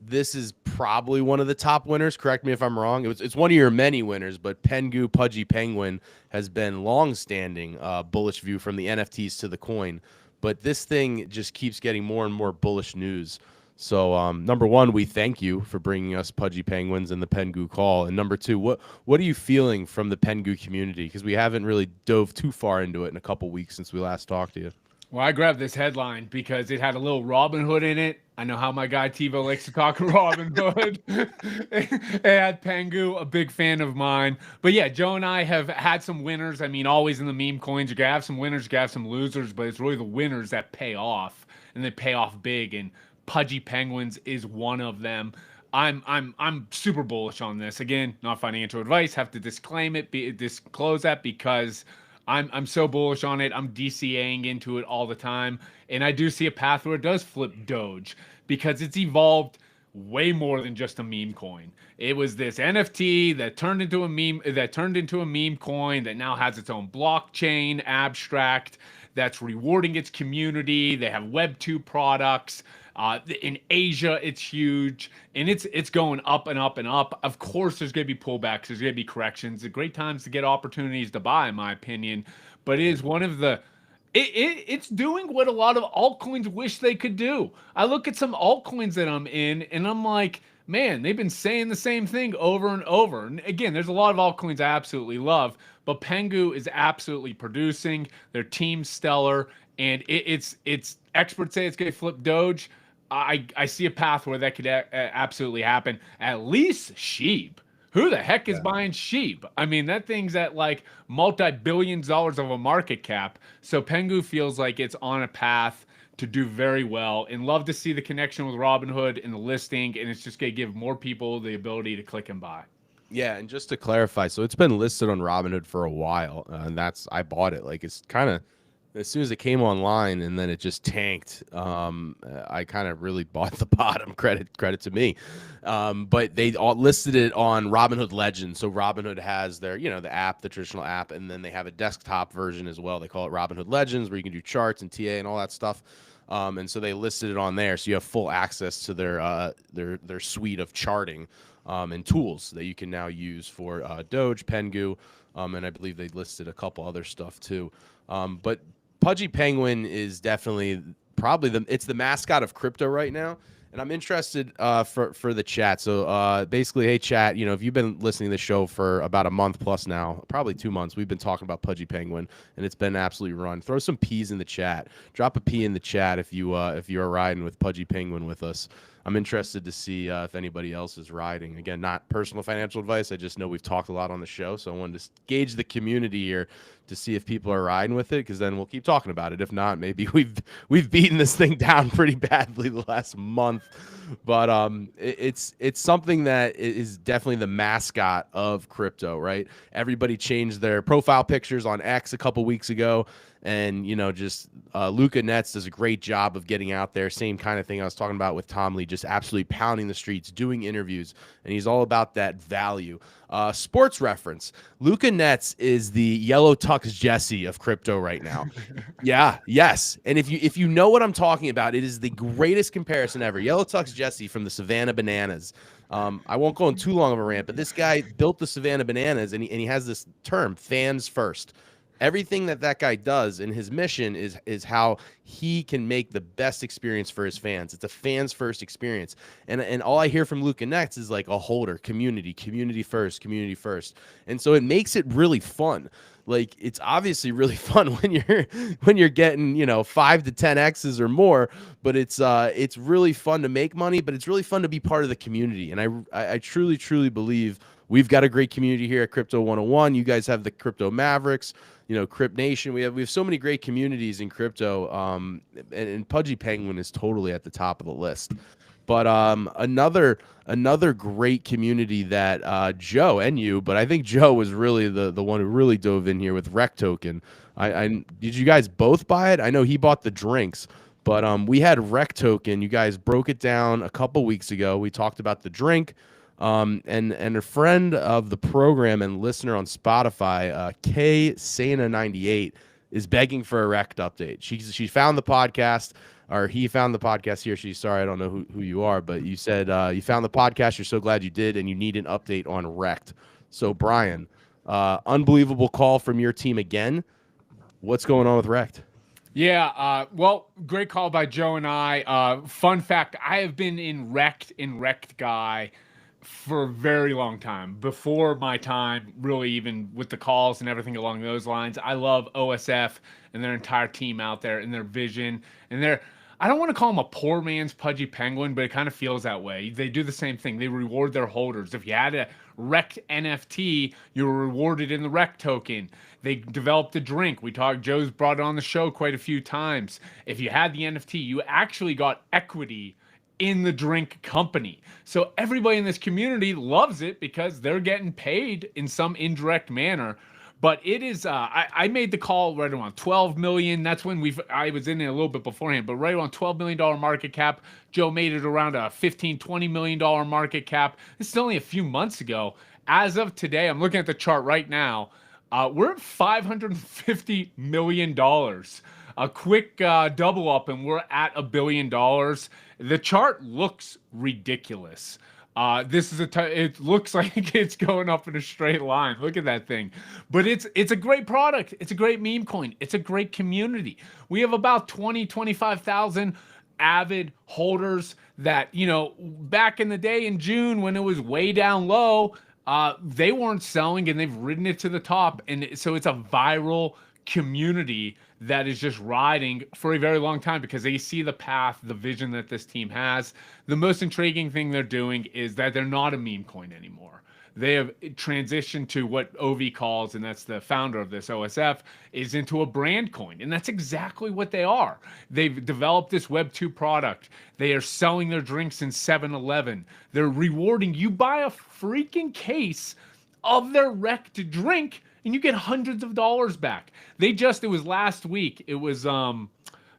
this is probably one of the top winners. Correct me if I'm wrong. It's one of your many winners, but Pengu Pudgy Penguin has been long-standing bullish view from the NFTs to the coin. But this thing just keeps getting more and more bullish news. So number one, we thank you for bringing us Pudgy Penguins and the Pengu call. And number two, what are you feeling from the Pengu community? Because we haven't really dove too far into it in a couple weeks since we last talked to you. Well, I grabbed this headline because it had a little Robin Hood in it. I know how my guy TiVo likes to talk Robin Hood. It had Pengu, a big fan of mine. But yeah, Joe and I have had some winners. I mean, always in the meme coins, you can have some winners, you can have some losers, but it's really the winners that pay off, and they pay off big. And Pudgy Penguins is one of them. I'm super bullish on this. Again, not financial advice. Have to disclose that because I'm so bullish on it. I'm DCAing into it all the time, and I do see a path where it does flip Doge because it's evolved way more than just a meme coin. It was this NFT that turned into a meme coin that now has its own blockchain abstract that's rewarding its community. They have Web 2 products. In Asia, it's huge, and it's going up and up and up. Of course, there's going to be pullbacks. There's going to be corrections. They're great times to get opportunities to buy, in my opinion. But it is one of the It's doing what a lot of altcoins wish they could do. I look at some altcoins that I'm in, and I'm like, man, they've been saying the same thing over and over. And again, there's a lot of altcoins I absolutely love, but Pengu is absolutely producing. Their team's stellar, and it's experts say it's going to flip Doge. I see a path where that could absolutely happen. At least Sheep. Who the heck is buying Sheep? I mean, that thing's at like multi-billions dollars of a market cap. So Pengu feels like it's on a path to do very well, and love to see the connection with Robinhood and the listing, and it's just going to give more people the ability to click and buy. Yeah, and just to clarify, so it's been listed on Robinhood for a while, and I bought it. Like, it's kind of as soon as it came online, and then it just tanked. I kind of really bought the bottom. Credit to me. But they all listed it on Robinhood Legends. So Robinhood has their, the app, the traditional app, and then they have a desktop version as well. They call it Robinhood Legends, where you can do charts and TA and all that stuff. And so they listed it on there, so you have full access to their suite of charting and tools that you can now use for Doge, Pengu, and I believe they listed a couple other stuff too. But Pudgy Penguin is definitely probably it's the mascot of crypto right now. And I'm interested for the chat. So basically, hey, chat, if you've been listening to the show for about a month plus now, probably 2 months, we've been talking about Pudgy Penguin, and it's been absolutely run. Throw some P's in the chat. Drop a P in the chat if you are riding with Pudgy Penguin with us. I'm interested to see if anybody else is riding. Again, not personal financial advice. I just know we've talked a lot on the show, so I wanted to gauge the community here to see if people are riding with it, because then we'll keep talking about it. If not, maybe we've beaten this thing down pretty badly the last month. But it's something that is definitely the mascot of crypto, right? Everybody changed their profile pictures on X a couple weeks ago. And, just Luca Netz does a great job of getting out there. Same kind of thing I was talking about with Tom Lee, just absolutely pounding the streets, doing interviews. And he's all about that value. Sports reference. Luca Netz is the yellow tux Jesse of crypto right now. Yeah, yes. And if you know what I'm talking about, it is the greatest comparison ever. Yellow tux Jesse from the Savannah Bananas. I won't go on too long of a rant, but this guy built the Savannah Bananas, and he has this term, fans first. Everything that guy does in his mission is how he can make the best experience for his fans. It's a fans first experience. And all I hear from Luca Netz is like a holder, community first. And so it makes it really fun. Like, it's obviously really fun when you're getting, 5 to 10 X's or more, but it's really fun to make money, but it's really fun to be part of the community. And I truly, truly believe we've got a great community here at Crypto 101. You guys have the Crypto Mavericks, Crypt Nation. We have so many great communities in crypto. And Pudgy Penguin is totally at the top of the list. But another great community that Joe and you, but I think Joe was really the one who really dove in here with Rekt token. Did you guys both buy it? I know he bought the drinks, but we had Rekt token. You guys broke it down a couple weeks ago. We talked about the drink. And a friend of the program and listener on Spotify, K Sana 98, is begging for a Rekt update. She found the podcast, or he found the podcast here. She's sorry, I don't know who you are, but you said you found the podcast. You're so glad you did, and you need an update on Rekt. So Brian, unbelievable call from your team again. What's going on with Rekt? Yeah, well, great call by Joe and I. Fun fact, I have been in Rekt Guy for a very long time, before my time, really, even with the calls and everything along those lines. I love OSF and their entire team out there and their vision and I don't want to call them a poor man's Pudgy Penguin, but it kind of feels that way. They do the same thing. They reward their holders. If you had a Rekt NFT, you were rewarded in the Rekt token. They developed a drink. Joe's brought it on the show quite a few times. If you had the NFT, you actually got equity in the drink company. So everybody in this community loves it because they're getting paid in some indirect manner. But it is, I made the call right around 12 million. That's when I was in it a little bit beforehand, but right around $12 million market cap. Joe made it around a $15-20 million market cap. This is only a few months ago. As of today, I'm looking at the chart right now. We're at $550 million. A quick double up, and we're at $1 billion. The chart looks ridiculous. This is it looks like it's going up in a straight line. Look at that thing. But it's a great product. It's a great meme coin. It's a great community. We have about 25,000 avid holders that, back in the day in June when it was way down low, they weren't selling and they've ridden it to the top. And so it's a viral community that is just riding for a very long time because they see the path, the vision that this team has. The most intriguing thing they're doing is that they're not a meme coin anymore. They have transitioned to what OV calls, and that's the founder of this OSF, is into a brand coin. And that's exactly what they are. They've developed this Web 2 product. They are selling their drinks in 7-Eleven. They're rewarding you. Buy a freaking case of their Rekt drink and you get hundreds of dollars back. It was last week. It was the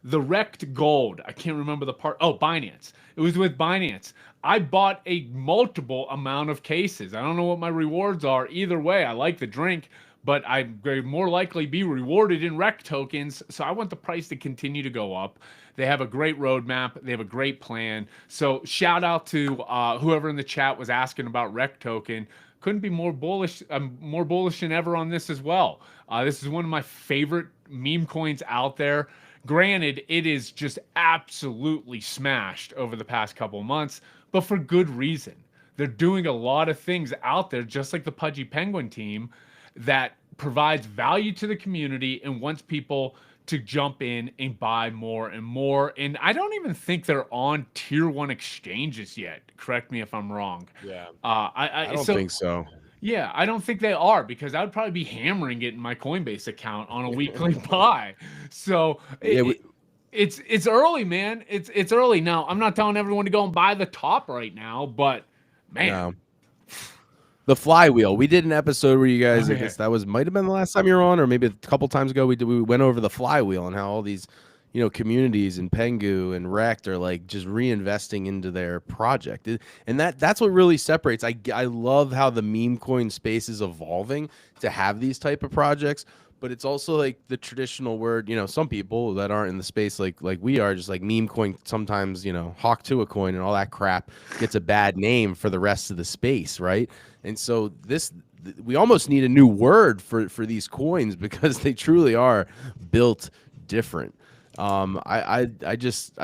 Rekt Gold. I can't remember the part. Oh, Binance. It was with Binance. I bought a multiple amount of cases. I don't know what my rewards are. Either way, I like the drink, but I'm very more likely be rewarded in Rekt tokens. So I want the price to continue to go up. They have a great roadmap. They have a great plan. So shout out to whoever in the chat was asking about Rekt token. Couldn't be more bullish. I'm more bullish than ever on this as well. This is one of my favorite meme coins out there. Granted, it is just absolutely smashed over the past couple of months, but for good reason. They're doing a lot of things out there, just like the Pudgy Penguin team, that provides value to the community and wants people to jump in and buy more and more. And I don't even think they're on tier 1 exchanges yet. Correct me if I'm wrong. Yeah. I don't think so. Yeah, I don't think they are, because I would probably be hammering it in my Coinbase account on a weekly buy. So it's early, man. It's early. Now, I'm not telling everyone to go and buy the top right now, but man. No. The flywheel. We did an episode where you guys, I guess that might have been the last time you were on, or maybe a couple times ago. We went over the flywheel and how all these, communities and Pengu and Rekt are like just reinvesting into their project, and that's what really separates. I love how the meme coin space is evolving to have these type of projects, but it's also like the traditional word. Some people that aren't in the space like we are, just like meme coin. Sometimes hawk to a coin and all that crap gets a bad name for the rest of the space, right? And so we almost need a new word for these coins because they truly are built different. I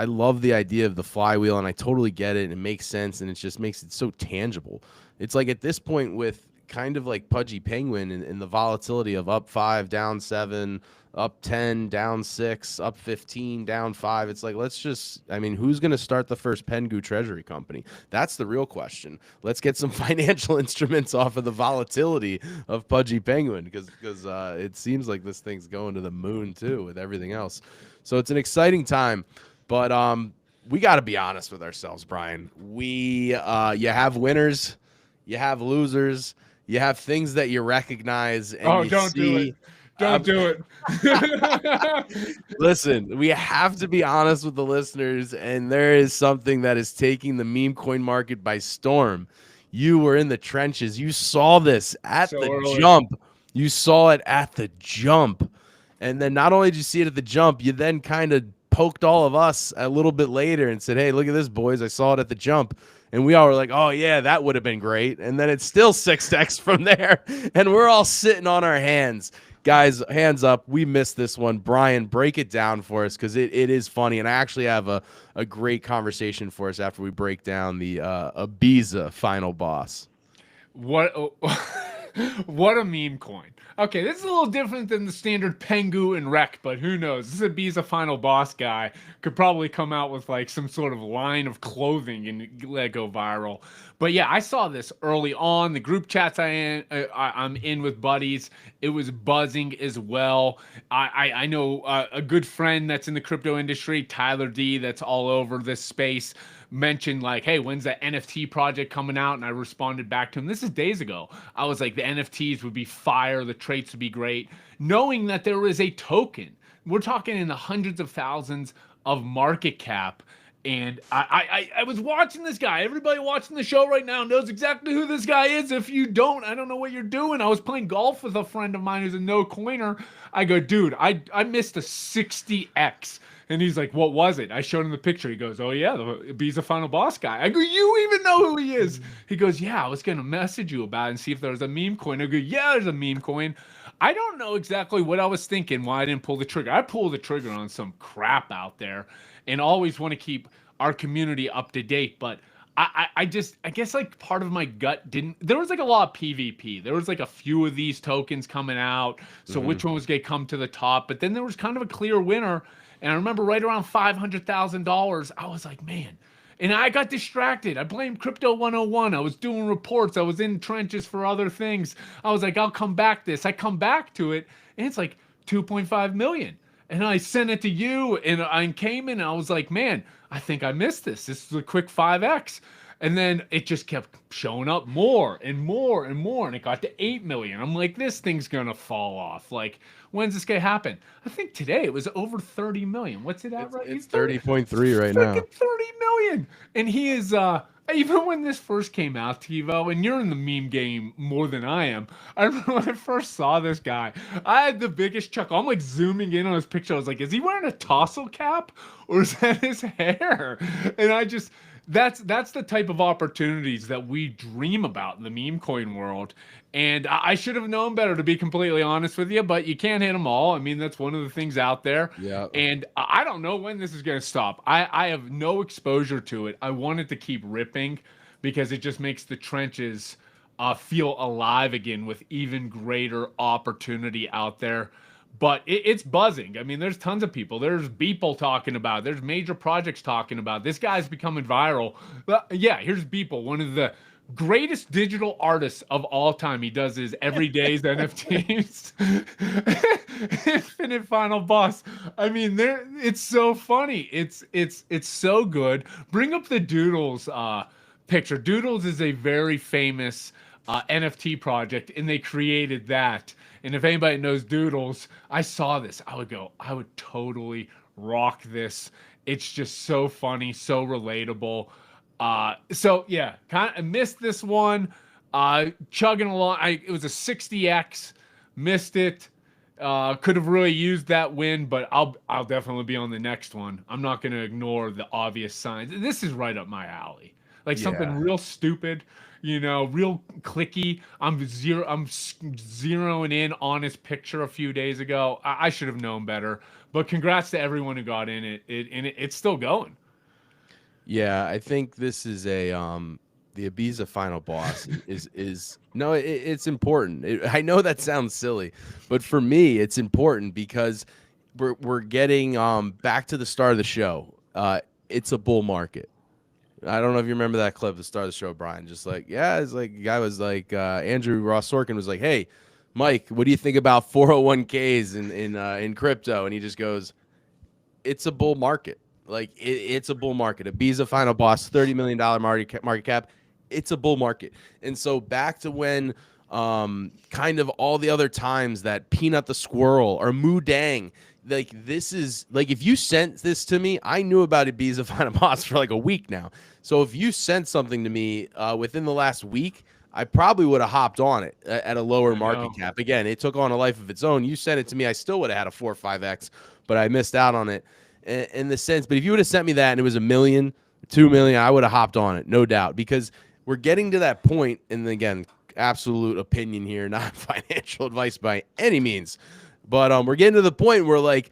love the idea of the flywheel, and I totally get it, and it makes sense, and it just makes it so tangible. It's like at this point with kind of like Pudgy Penguin and the volatility of up 5, down 7, up 10, down 6, up 15, down 5. It's like, who's going to start the first Pengu treasury company? That's the real question. Let's get some financial instruments off of the volatility of Pudgy Penguin because it seems like this thing's going to the moon too with everything else. So it's an exciting time, but we got to be honest with ourselves, Brian. You have winners, you have losers, you have things that you recognize. And don't do it. Don't do it. Listen, we have to be honest with the listeners, and there is something that is taking the meme coin market by storm. You were in the trenches. You saw this at the jump. You saw it at the jump. And then not only did you see it at the jump, you then kind of poked all of us a little bit later and said, hey, look at this, boys. I saw it at the jump. And we all were like, oh, yeah, that would have been great. And then it's still 6x from there. And we're all sitting on our hands. Guys, hands up. We missed this one. Brian, break it down for us because it is funny. And I actually have a great conversation for us after we break down the Ibiza Final Boss. What a meme coin. Okay, this is a little different than the standard Pengu and Rekt, but who knows? This Ibiza Final Boss guy could probably come out with like some sort of line of clothing and let it go viral. But yeah, I saw this early on. The group chats I'm in with buddies, it was buzzing as well. I know a good friend that's in the crypto industry, Tyler D, that's all over this space, mentioned like, hey, when's that NFT project coming out? And I responded back to him. This is days ago. I was like, the NFTs would be fire. The traits would be great. Knowing that there is a token. We're talking in the hundreds of thousands of market cap. And I was watching this guy. Everybody watching the show right now knows exactly who this guy is. If you don't, I don't know what you're doing. I was playing golf with a friend of mine who's a no coiner. I go, dude, I missed a 60x And he's like, what was it? I showed him the picture. He goes, oh yeah, the Ibiza Final Boss guy. I go, you even know who he is? He goes, yeah, I was going to message you about it and see if there was a meme coin. I go, yeah, there's a meme coin. I don't know exactly what I was thinking, why I didn't pull the trigger. I pulled the trigger on some crap out there and always want to keep our community up to date. But I guess like part of my gut didn't, there was like a lot of PvP. There was like a few of these tokens coming out. So which one was going to come to the top? But then there was kind of a clear winner. And I remember right around $500,000, I was like, man. And I got distracted. I blamed Crypto 101. I was doing reports. I was in trenches for other things. I was like, I'll come back this. I come back to it, and it's like 2.5 million. And I sent it to you, and I came in, and I was like, man, I think I missed this. This is a quick 5x. And then it just kept showing up more and more and more. And it got to 8 million. I'm like, this thing's going to fall off. Like, when's this going to happen? I think today it was over 30 million. What's it at right now? It's 30.3 right now. 30 million. And he is, even when this first came out, TiVo, and you're in the meme game more than I am. I remember when I first saw this guy, I had the biggest chuckle. I'm like zooming in on his picture. I was like, is he wearing a tassel cap or is that his hair? And I just, that's the type of opportunities that we dream about in the meme coin world. And I should have known better, to be completely honest with you, but you can't hit them all. I mean, that's one of the things out there. Yeah. And I don't know when this is going to stop. I have no exposure to it. I want it to keep ripping because it just makes the trenches feel alive again with even greater opportunity out there. But it's buzzing. I mean, there's tons of people. There's Beeple talking about it. There's major projects talking about it. This guy's becoming viral. But yeah, here's Beeple, one of the greatest digital artists of all time. He does his everyday's NFTs. Infinite Final Boss. I mean, it's so funny. It's so good. Bring up the Doodles picture. Doodles is a very famous NFT project, and they created that. And if anybody knows Doodles, I saw this. I would totally rock this. It's just so funny, so relatable. So yeah, kind of missed this one. Chugging along. It was a 60x. Missed it. Could have really used that win, but I'll definitely be on the next one. I'm not going to ignore the obvious signs. This is right up my alley. Like something real stupid, real clicky. I'm zeroing in on his picture a few days ago. I should have known better, but congrats to everyone who got in it. It's still going. Yeah, I think this is the Ibiza Final Boss it's important. I know that sounds silly, but for me, it's important because we're getting back to the start of the show. It's a bull market. I don't know if you remember that clip at the start of the show, Brian. Just like, it's like the guy was like, Andrew Ross Sorkin was like, hey, Mike, what do you think about 401k's in crypto? And he just goes, it's a bull market. Like it's a bull market. Ibiza Final Boss, $30 million market cap. It's a bull market. And so back to when kind of all the other times that Peanut the Squirrel or Moo Dang, like this is like, if you sent this to me, I knew about Ibiza Final Boss for like a week now. So if you sent something to me within the last week, I probably would have hopped on it at a lower market cap. Again, it took on a life of its own. You sent it to me, I still would have had a 4 or 5x, but I missed out on it in the sense. But if you would have sent me that and it was $1 million, $2 million, I would have hopped on it, no doubt, because we're getting to that point. And again, absolute opinion here, not financial advice by any means, but we're getting to the point where like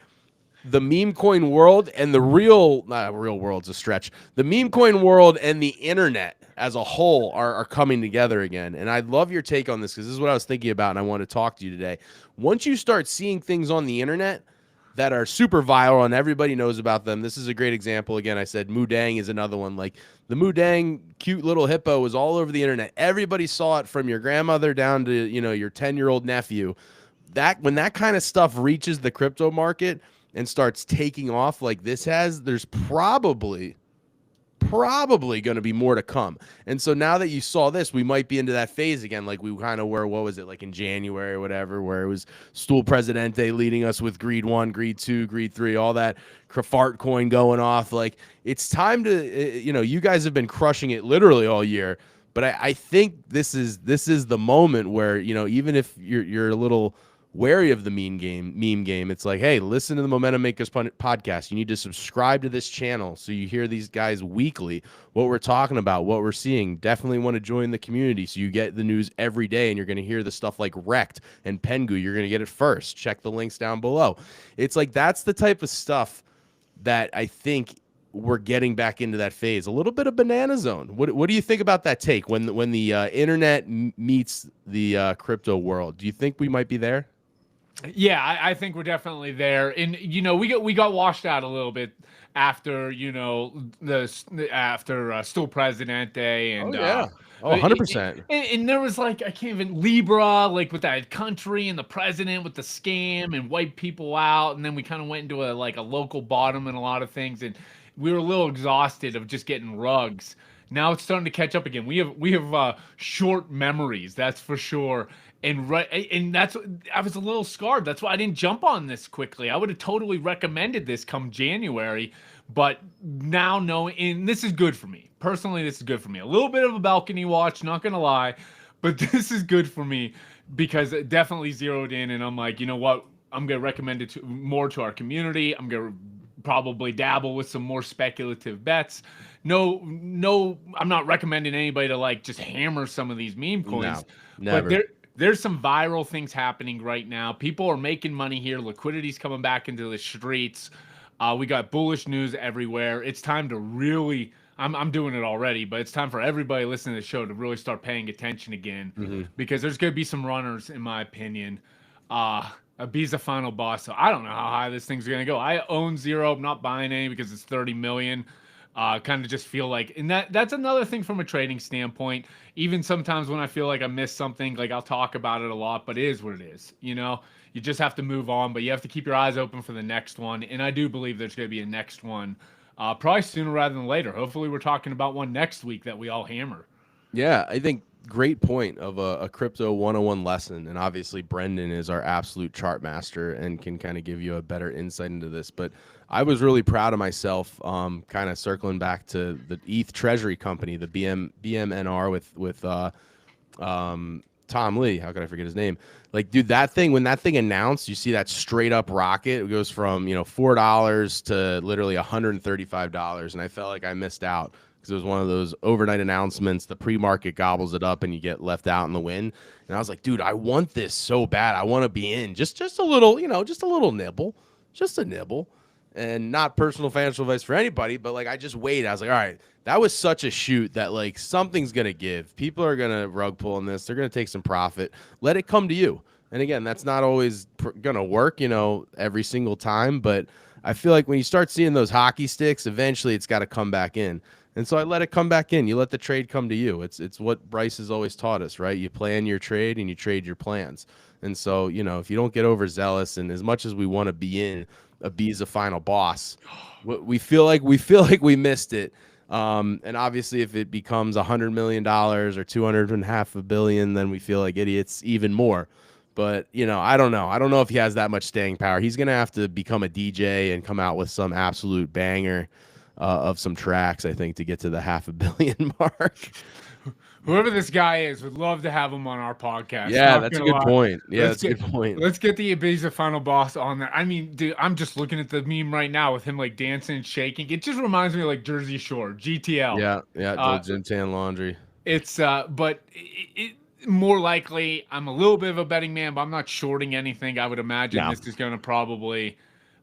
the meme coin world and the real world's a stretch. The meme coin world and the internet as a whole are coming together again. And I'd love your take on this because this is what I was thinking about and I want to talk to you today. Once you start seeing things on the internet that are super viral and everybody knows about them, this is a great example. Again, I said Moo Dang is another one. Like the Moo Dang cute little hippo was all over the internet. Everybody saw it from your grandmother down to, your 10-year-old nephew. That when that kind of stuff reaches the crypto market and starts taking off like this has, there's probably going to be more to come. And so now that you saw this, we might be into that phase again, like we kind of were, what was it, like in January or whatever, where it was Stool Presidente leading us with Greed 1, Greed 2, Greed 3, all that fart coin going off. Like it's time to, you guys have been crushing it literally all year, but I think this is the moment where, even if you're a little wary of the meme game. It's like, hey, listen to the Momentum Makers podcast. You need to subscribe to this channel so you hear these guys weekly, what we're talking about, what we're seeing. Definitely want to join the community so you get the news every day, and you're going to hear the stuff like Rekt and Pengu. You're going to get it first. Check the links down below. It's like that's the type of stuff that I think we're getting back into that phase. A little bit of banana zone. What do you think about that take when the internet meets the crypto world? Do you think we might be there? Yeah, I think we're definitely there. And we got washed out a little bit after after Still Presidente and 100%. And there was like, I can't even, Libra, like with that country and the president with the scam and wipe people out, and then we kind of went into a local bottom in a lot of things, and we were a little exhausted of just getting rugs. Now it's starting to catch up again. We have short memories, that's for sure. And that's, I was a little scarred. That's why I didn't jump on this quickly. I would have totally recommended this come January, but now and this is good for me. Personally, this is good for me. A little bit of a balcony watch, not gonna lie, but this is good for me because it definitely zeroed in, and I'm like, you know what? I'm gonna recommend it more to our community. I'm gonna probably dabble with some more speculative bets. No, I'm not recommending anybody to just hammer some of these meme coins. No, never. But there's some viral things happening right now. People are making money here. Liquidity's coming back into the streets. We got bullish news everywhere. It's time to really, I'm doing it already, but it's time for everybody listening to the show to really start paying attention again, because there's going to be some runners, in my opinion. Ibiza Final Boss. So I don't know how high this thing's going to go. I own zero. I'm not buying any because it's 30 million. Kind of just feel like, and that's another thing from a trading standpoint. Even sometimes when I feel like I missed something, I'll talk about it a lot, but it is what it is. You just have to move on, but you have to keep your eyes open for the next one. And I do believe there's going to be a next one, probably sooner rather than later. Hopefully we're talking about one next week that we all hammer. Yeah, I think great point of a crypto 101 lesson. And obviously Brendan is our absolute chart master and can kind of give you a better insight into this. But I was really proud of myself, kind of circling back to the ETH Treasury company, the BMNR with Tom Lee. How could I forget his name? Dude, that thing, when that thing announced, you see that straight up rocket. It goes from, $4 to literally $135. And I felt like I missed out because it was one of those overnight announcements. The pre-market gobbles it up and you get left out in the wind. And I was like, dude, I want this so bad. I want to be in just a little, just a little nibble, just a nibble. And not personal financial advice for anybody, but I just waited. I was like, all right, that was such a shoot that something's going to give. People are going to rug pull on this. They're going to take some profit. Let it come to you. And again, that's not always going to work, every single time. But I feel like when you start seeing those hockey sticks, eventually it's got to come back in. And so I let it come back in. You let the trade come to you. It's what Bryce has always taught us, right? You plan your trade and you trade your plans. And so, if you don't get overzealous, and as much as we want to be in Ibiza Final Boss, we feel like we missed it. And obviously if it becomes $100 million or 250 million, then we feel like idiots even more. But I don't know. I don't know if he has that much staying power. He's gonna have to become a DJ and come out with some absolute banger of some tracks, I think, to get to the $500 million mark. Whoever this guy is, would love to have him on our podcast. Yeah, that's a good point. Yeah, that's a good point. Let's get the Ibiza Final Boss on there. I mean, dude, I'm just looking at the meme right now with him dancing and shaking. It just reminds me of Jersey Shore, GTL. Yeah, Gin Tan Laundry. It's but it more likely, I'm a little bit of a betting man, but I'm not shorting anything. I would imagine this is going to probably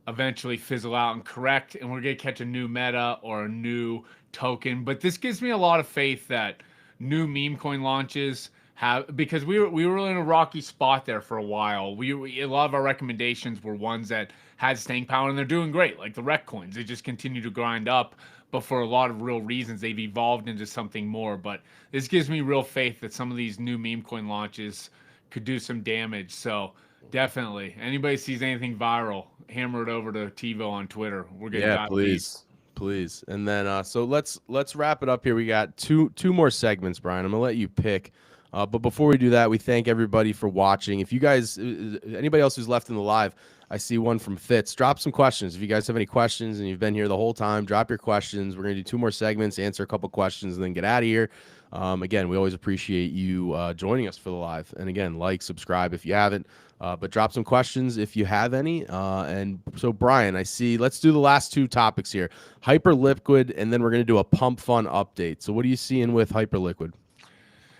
eventually fizzle out and correct, and we're going to catch a new meta or a new token. But this gives me a lot of faith that new meme coin launches have, because we were in a rocky spot there for a while. A lot of our recommendations were ones that had staying power, and they're doing great, like the Rekt coins. They just continue to grind up, but for a lot of real reasons, they've evolved into something more. But this gives me real faith that some of these new meme coin launches could do some damage. So definitely, anybody sees anything viral, hammer it over to TiVo on Twitter. We're getting please. And then so let's wrap it up here. We got two more segments, Brian. I'm gonna let you pick. But before we do that, we thank everybody for watching. If you guys, anybody else who's left in the live, I see one from Fitz. Drop some questions. If you guys have any questions and you've been here the whole time, drop your questions. We're gonna do two more segments, answer a couple questions, and then get out of here. Again, we always appreciate you joining us for the live. And again, like, subscribe if you haven't, but drop some questions if you have any. And so, Brian, I see, let's do the last two topics here, Hyperliquid, and then we're going to do a pump fund update. So what are you seeing with Hyperliquid?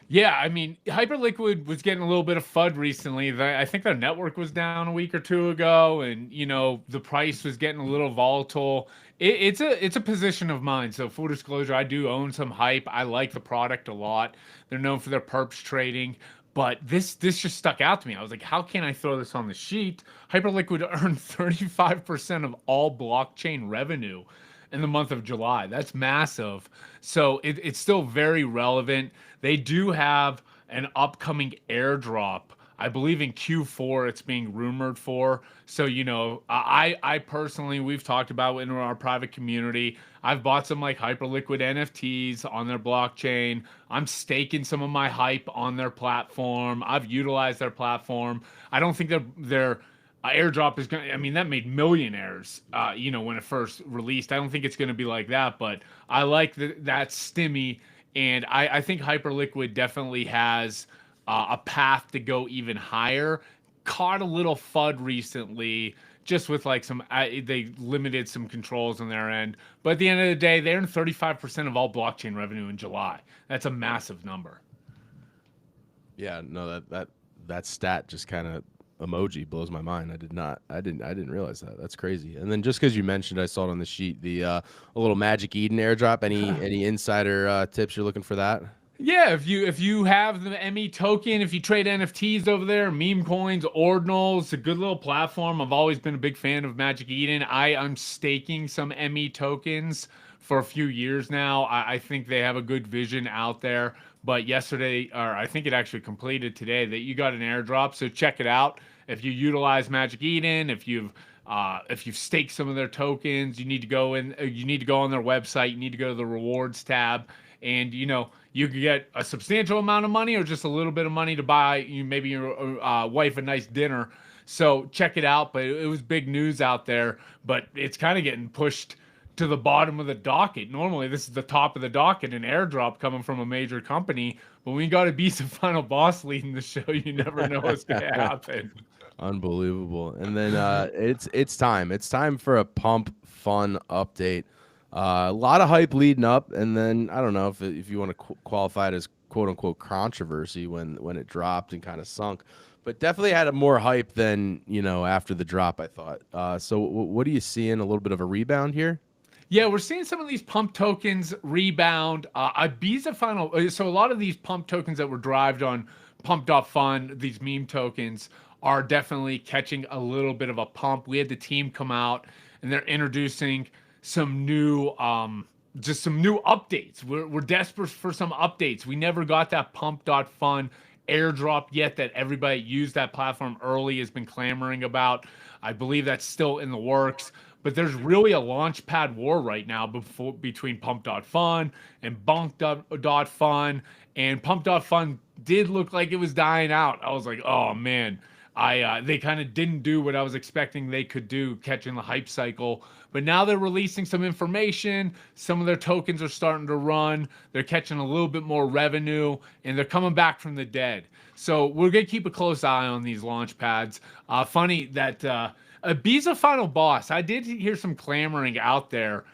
Yeah, I mean, Hyperliquid was getting a little bit of FUD recently. I think their network was down a week or two ago, and the price was getting a little volatile. It's a position of mine. So full disclosure, I do own some Hype. I like the product a lot. They're known for their perps trading. But this just stuck out to me. I was like, how can I throw this on the sheet? Hyperliquid earned 35% of all blockchain revenue in the month of July. That's massive. So it's still very relevant. They do have an upcoming airdrop. I believe in Q4 it's being rumored for. So, I personally, we've talked about it in our private community. I've bought some like Hyperliquid NFTs on their blockchain. I'm staking some of my Hype on their platform. I've utilized their platform. I don't think their airdrop is going to, I mean, that made millionaires, when it first released. I don't think it's going to be like that, but I like that stimmy. And I think Hyperliquid definitely has a path to go even higher. Caught a little FUD recently, just with like they limited some controls on their end. But at the end of the day, they earned 35% of all blockchain revenue in July. That's a massive number. Yeah, no, that stat just kind of emoji blows my mind. I didn't realize that. That's crazy. And then just because you mentioned, I saw it on the sheet, the a little Magic Eden airdrop. Any insider tips you're looking for that? Yeah, if you have the ME token, if you trade NFTs over there, meme coins, ordinals, a good little platform. I've always been a big fan of Magic Eden. I'm staking some ME tokens for a few years now. I think they have a good vision out there. But yesterday, or I think it actually completed today, that you got an airdrop. So check it out. If you utilize Magic Eden, if you've staked some of their tokens, you need to go on their website. You need to go to the rewards tab, and you can get a substantial amount of money or just a little bit of money to buy maybe your wife a nice dinner. So check it out. But it was big news out there. But it's kind of getting pushed to the bottom of the docket. Normally, this is the top of the docket, an airdrop coming from a major company. But when you got Ibiza Final Boss leading the show, you never know what's going to happen. Unbelievable. And then it's time. It's time for a pump fun update. A lot of hype leading up, and then I don't know if you want to qualify it as quote unquote controversy when it dropped and kind of sunk, but definitely had a more hype than after the drop, I thought. So what are you seeing? A little bit of a rebound here? Yeah, we're seeing some of these pump tokens rebound. Ibiza Final. So a lot of these pump tokens that were derived on Pump.Fun, these meme tokens, are definitely catching a little bit of a pump. We had the team come out and they're introducing some new, just some new updates. We're desperate for some updates. We never got that Pump.Fun airdrop yet that everybody used that platform early has been clamoring about. I believe that's still in the works. But there's really a launchpad war right now between Pump.Fun and Bonk.Fun. And Pump.Fun did look like it was dying out. I was like, oh man, they kind of didn't do what I was expecting they could do, catching the hype cycle. But now they're releasing some information. Some of their tokens are starting to run. They're catching a little bit more revenue, and they're coming back from the dead. So we're going to keep a close eye on these launch pads. Funny that Ibiza Final Boss, I did hear some clamoring out there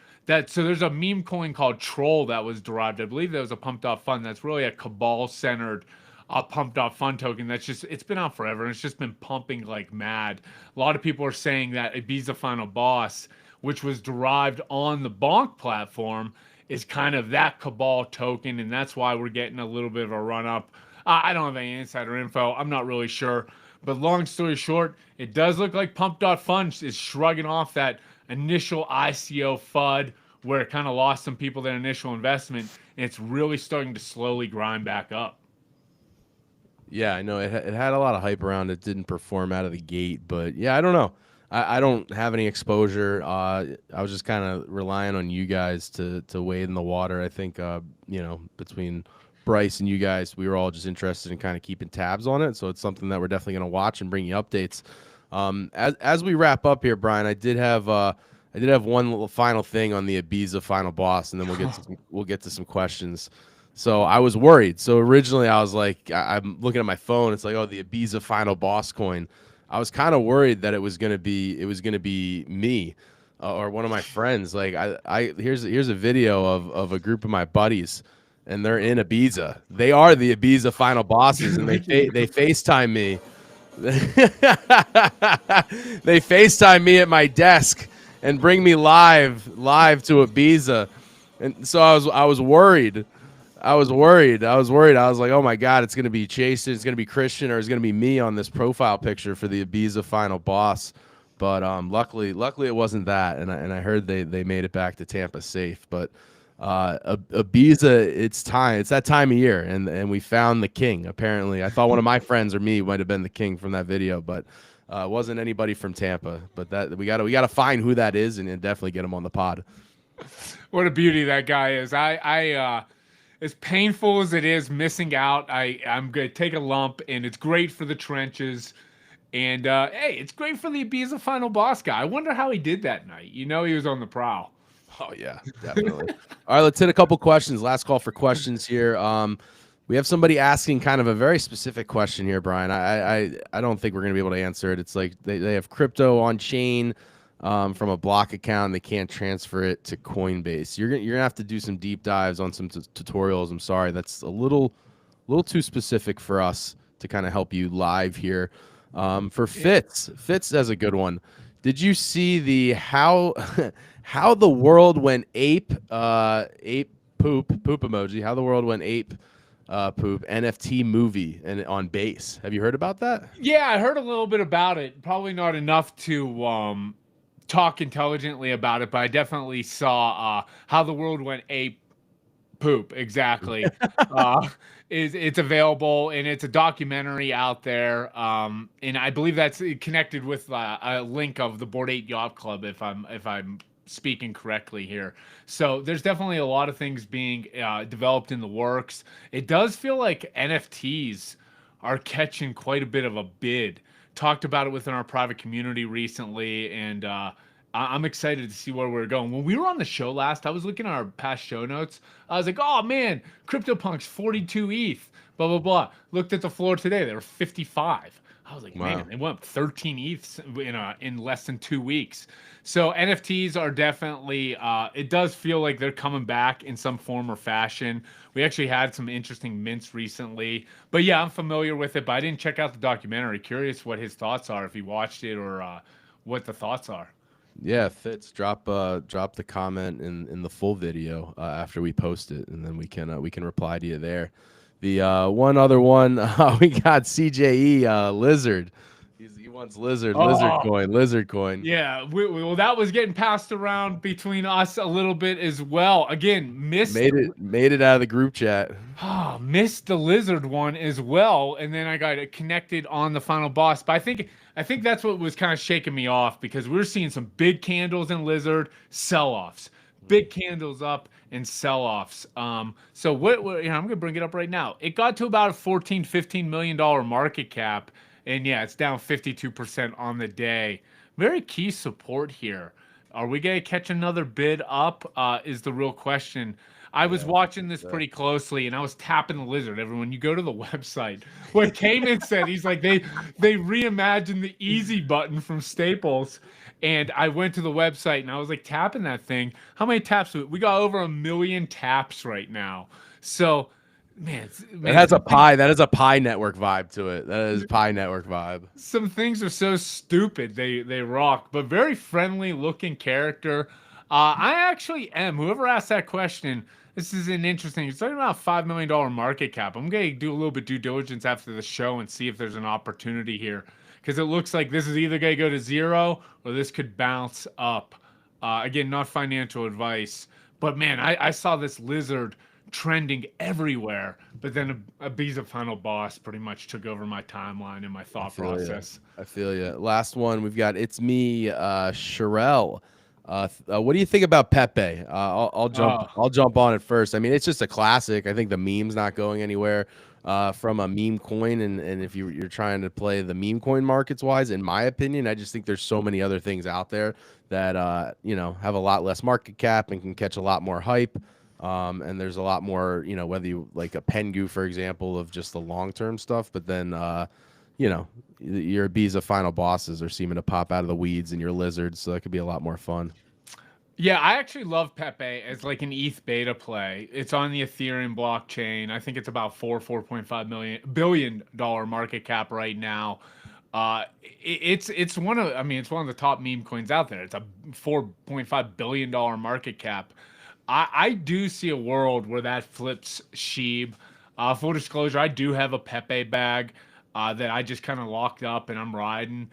so there's a meme coin called Troll that was derived. I believe that was a Pump.Fun. That's really a Cabal-centered Pump.Fun token it's been out forever, and it's just been pumping like mad. A lot of people are saying that Ibiza Final Boss, which was derived on the Bonk platform, is kind of that Cabal token, and that's why we're getting a little bit of a run up. I don't have any insider info. I'm not really sure. But long story short, it does look like Pump.Fun is shrugging off that initial ICO FUD where it kind of lost some people their initial investment, and it's really starting to slowly grind back up. Yeah, I know it had a lot of hype around it. Didn't perform out of the gate, but yeah, I don't know. I don't have any exposure. I was just kind of relying on you guys to wade in the water. I think between Bryce and you guys, we were all just interested in kind of keeping tabs on it. So it's something that we're definitely going to watch and bring you updates. As we wrap up here, Brian, I did have one little final thing on the Ibiza Final Boss, and then we'll get to some questions. So I was worried. So originally I was like, I'm looking at my phone. It's like, oh, the Ibiza Final Boss coin. I was kind of worried that it was gonna be me or one of my friends. Like here's a video of a group of my buddies, and they're in Ibiza. They are the Ibiza Final Bosses, and they FaceTime me. They FaceTime me at my desk and bring me live to Ibiza, and so I was worried. I was worried. I was like, oh my God, it's going to be Jason, it's going to be Christian, or it's going to be me on this profile picture for the Ibiza Final Boss. But luckily it wasn't that. And I heard they made it back to Tampa safe. But Ibiza, it's time. It's that time of year. And we found the king, apparently. I thought one of my friends or me might have been the king from that video, but it wasn't anybody from Tampa. But that we gotta find who that is and definitely get him on the pod. What a beauty that guy is. I as painful as it is missing out, I'm going to take a lump, and it's great for the trenches. And, hey, it's great for the Ibiza Final Boss guy. I wonder how he did that night. You know, he was on the prowl. Oh, yeah, definitely. All right, let's hit a couple questions. Last call for questions here. We have somebody asking kind of a very specific question here, Brian. I don't think we're going to be able to answer it. It's like they have crypto on chain. From a block account, they can't transfer it to Coinbase. You're gonna have to do some deep dives on some tutorials. I'm sorry, that's a little too specific for us to kind of help you live here. For Fitz has a good one. Did you see the how the world went ape poop emoji? How the world went ape poop NFT movie and on base? Have you heard about that? Yeah, I heard a little bit about it. Probably not enough to talk intelligently about it, but I definitely saw how the world went ape poop. Exactly. It's available, and it's a documentary out there. And I believe that's connected with a link of the Bored Ape Yacht Club, if I'm speaking correctly here. So there's definitely a lot of things being developed in the works. It does feel like NFTs are catching quite a bit of a bid. Talked about it within our private community recently, and I'm excited to see where we're going. When we were on the show last, I was looking at our past show notes. I was like, oh man, CryptoPunks 42 ETH, blah, blah, blah. Looked at the floor today, they were 55. I was like, Wow. man, they went up 13 ETHs in less than 2 weeks. So NFTs are definitely, it does feel like they're coming back in some form or fashion. We actually had some interesting mints recently. But yeah, I'm familiar with it, but I didn't check out the documentary. Curious what his thoughts are, if he watched it, or what the thoughts are. Yeah, Fitz, drop the comment in the full video after we post it, and then we can reply to you there. The one other one we got CJE Lizard. He wants lizard coin. Yeah, well, that was getting passed around between us a little bit as well. Again, missed made it out of the group chat. Missed the lizard one as well, and then I got it connected on the Final Boss. But I think that's what was kind of shaking me off, because we're seeing some big candles in lizard sell-offs, big candles up and sell-offs. So what I'm gonna bring it up right now. It got to about a $14-15 million market cap. And yeah, it's down 52% on the day. Very key support here. Are we going to catch another bid up is the real question. I was watching this pretty closely, and I was tapping the lizard. Everyone, you go to the website. What Cayman said, he's like, they reimagined the easy button from Staples. And I went to the website, and I was like tapping that thing. How many taps? We got over 1 million taps right now. So... Man, that is a Pi network vibe to it. That is Pi network vibe. Some things are so stupid they rock, but very friendly looking character. I actually am. Whoever asked that question, this is an interesting. It's talking about $5 million market cap. I'm gonna do a little bit due diligence after the show and see if there's an opportunity here, because it looks like this is either gonna go to zero or this could bounce up. Again, not financial advice, but man, I saw this lizard trending everywhere, but then Ibiza Final Boss pretty much took over my timeline and my thought process. I feel you. Last one, we've got It's Me, Sherelle. What do you think about Pepe? I'll jump on it first. I mean, it's just a classic. I think the meme's not going anywhere from a meme coin, and if you're trying to play the meme coin markets wise, in my opinion, I just think there's so many other things out there that have a lot less market cap and can catch a lot more hype. And there's a lot more, you know, whether you like a Pengu, for example, of just the long-term stuff, but then, you know, your Ibiza Final Bosses are seeming to pop out of the weeds and your lizards, so that could be a lot more fun. Yeah, I actually love Pepe as like an ETH beta play. It's on the Ethereum blockchain. I think it's about 4.5 billion dollar market cap right now. It's one of, I mean, it's one of the top meme coins out there. It's a 4.5 billion dollar market cap. I do see a world where that flips Sheeb. Full disclosure, I do have a Pepe bag that I just kind of locked up and I'm riding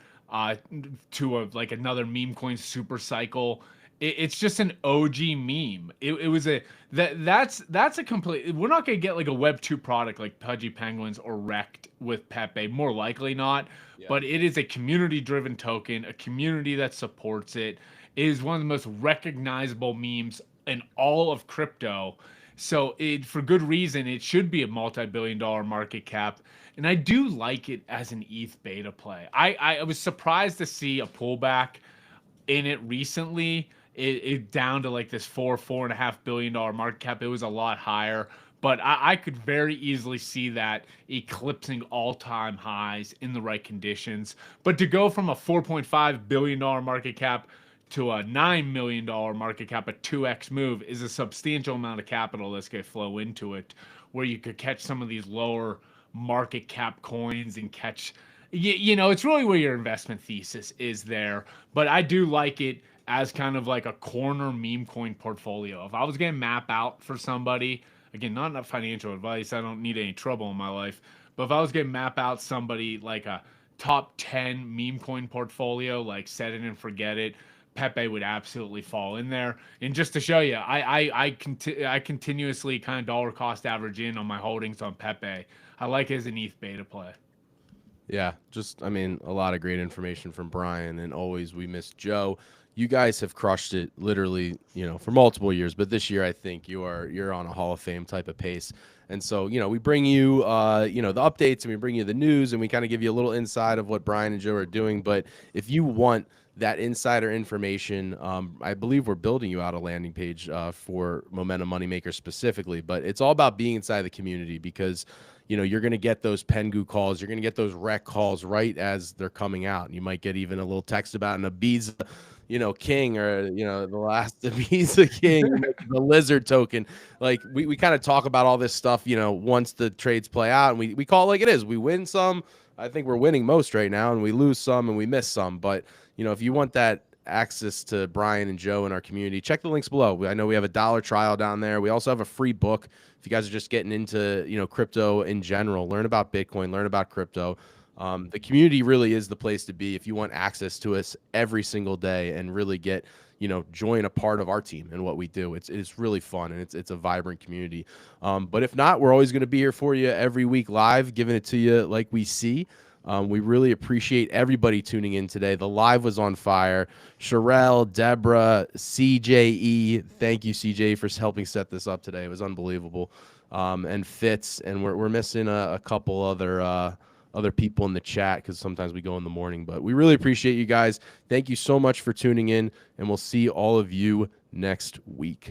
to like another meme coin super cycle. It's just an OG meme. It was a that's a complete. We're not gonna get like a Web 2 product like Pudgy Penguins or Rekt with Pepe. More likely not. Yeah. But it is a community driven token, a community that supports it. It is one of the most recognizable memes in all of crypto. So for good reason, it should be a multi-billion dollar market cap. And I do like it as an ETH beta play. I was surprised to see a pullback in it recently. It down to like this $4.5 billion market cap. It was a lot higher, but I could very easily see that eclipsing all-time highs in the right conditions. But to go from a $4.5 billion market cap to a $9 million market cap, a 2x move, is a substantial amount of capital that's going to flow into it, where you could catch some of these lower market cap coins and catch, you know, it's really where your investment thesis is there. But I do like it as kind of like a corner meme coin portfolio. If I was going to map out for somebody, again, not enough financial advice, I don't need any trouble in my life, but if I was going to map out somebody like a top 10 meme coin portfolio, like set it and forget it, Pepe would absolutely fall in there. And just to show you, I continuously kind of dollar cost average in on my holdings on Pepe. I like it as an ETH beta play. Yeah, just, I mean, a lot of great information from Brian, and always we miss Joe. You guys have crushed it literally, you know, for multiple years, but this year I think you're on a Hall of Fame type of pace. And so, you know, we bring you, you know, the updates, and we bring you the news, and we kind of give you a little insight of what Brian and Joe are doing. But if you want that insider information, I believe we're building you out a landing page for Momentum Moneymaker specifically, but it's all about being inside the community, because you know, you're going to get those Pengu calls. You're going to get those Rekt calls right as they're coming out. And you might get even a little text about an Ibiza, you know, king, or, you know, the last Ibiza king, the lizard token. Like we kind of talk about all this stuff, you know, once the trades play out, and we call it like it is. We win some. I think we're winning most right now, and we lose some and we miss some. But, you know, if you want that access to Brian and Joe in our community, check the links below. I know we have a $1 trial down there. We also have a free book if you guys are just getting into, you know, crypto in general. Learn about Bitcoin, learn about crypto. The community really is the place to be if you want access to us every single day and really get, you know, join a part of our team and what we do. It's really fun, and it's a vibrant community. But if not, we're always going to be here for you every week live, giving it to you like we see. We really appreciate everybody tuning in today. The live was on fire. Sherelle, Deborah, CJE, thank you, CJ, for helping set this up today. It was unbelievable. And Fitz, and we're missing a couple other people in the chat, because sometimes we go in the morning. But we really appreciate you guys. Thank you so much for tuning in, and we'll see all of you next week.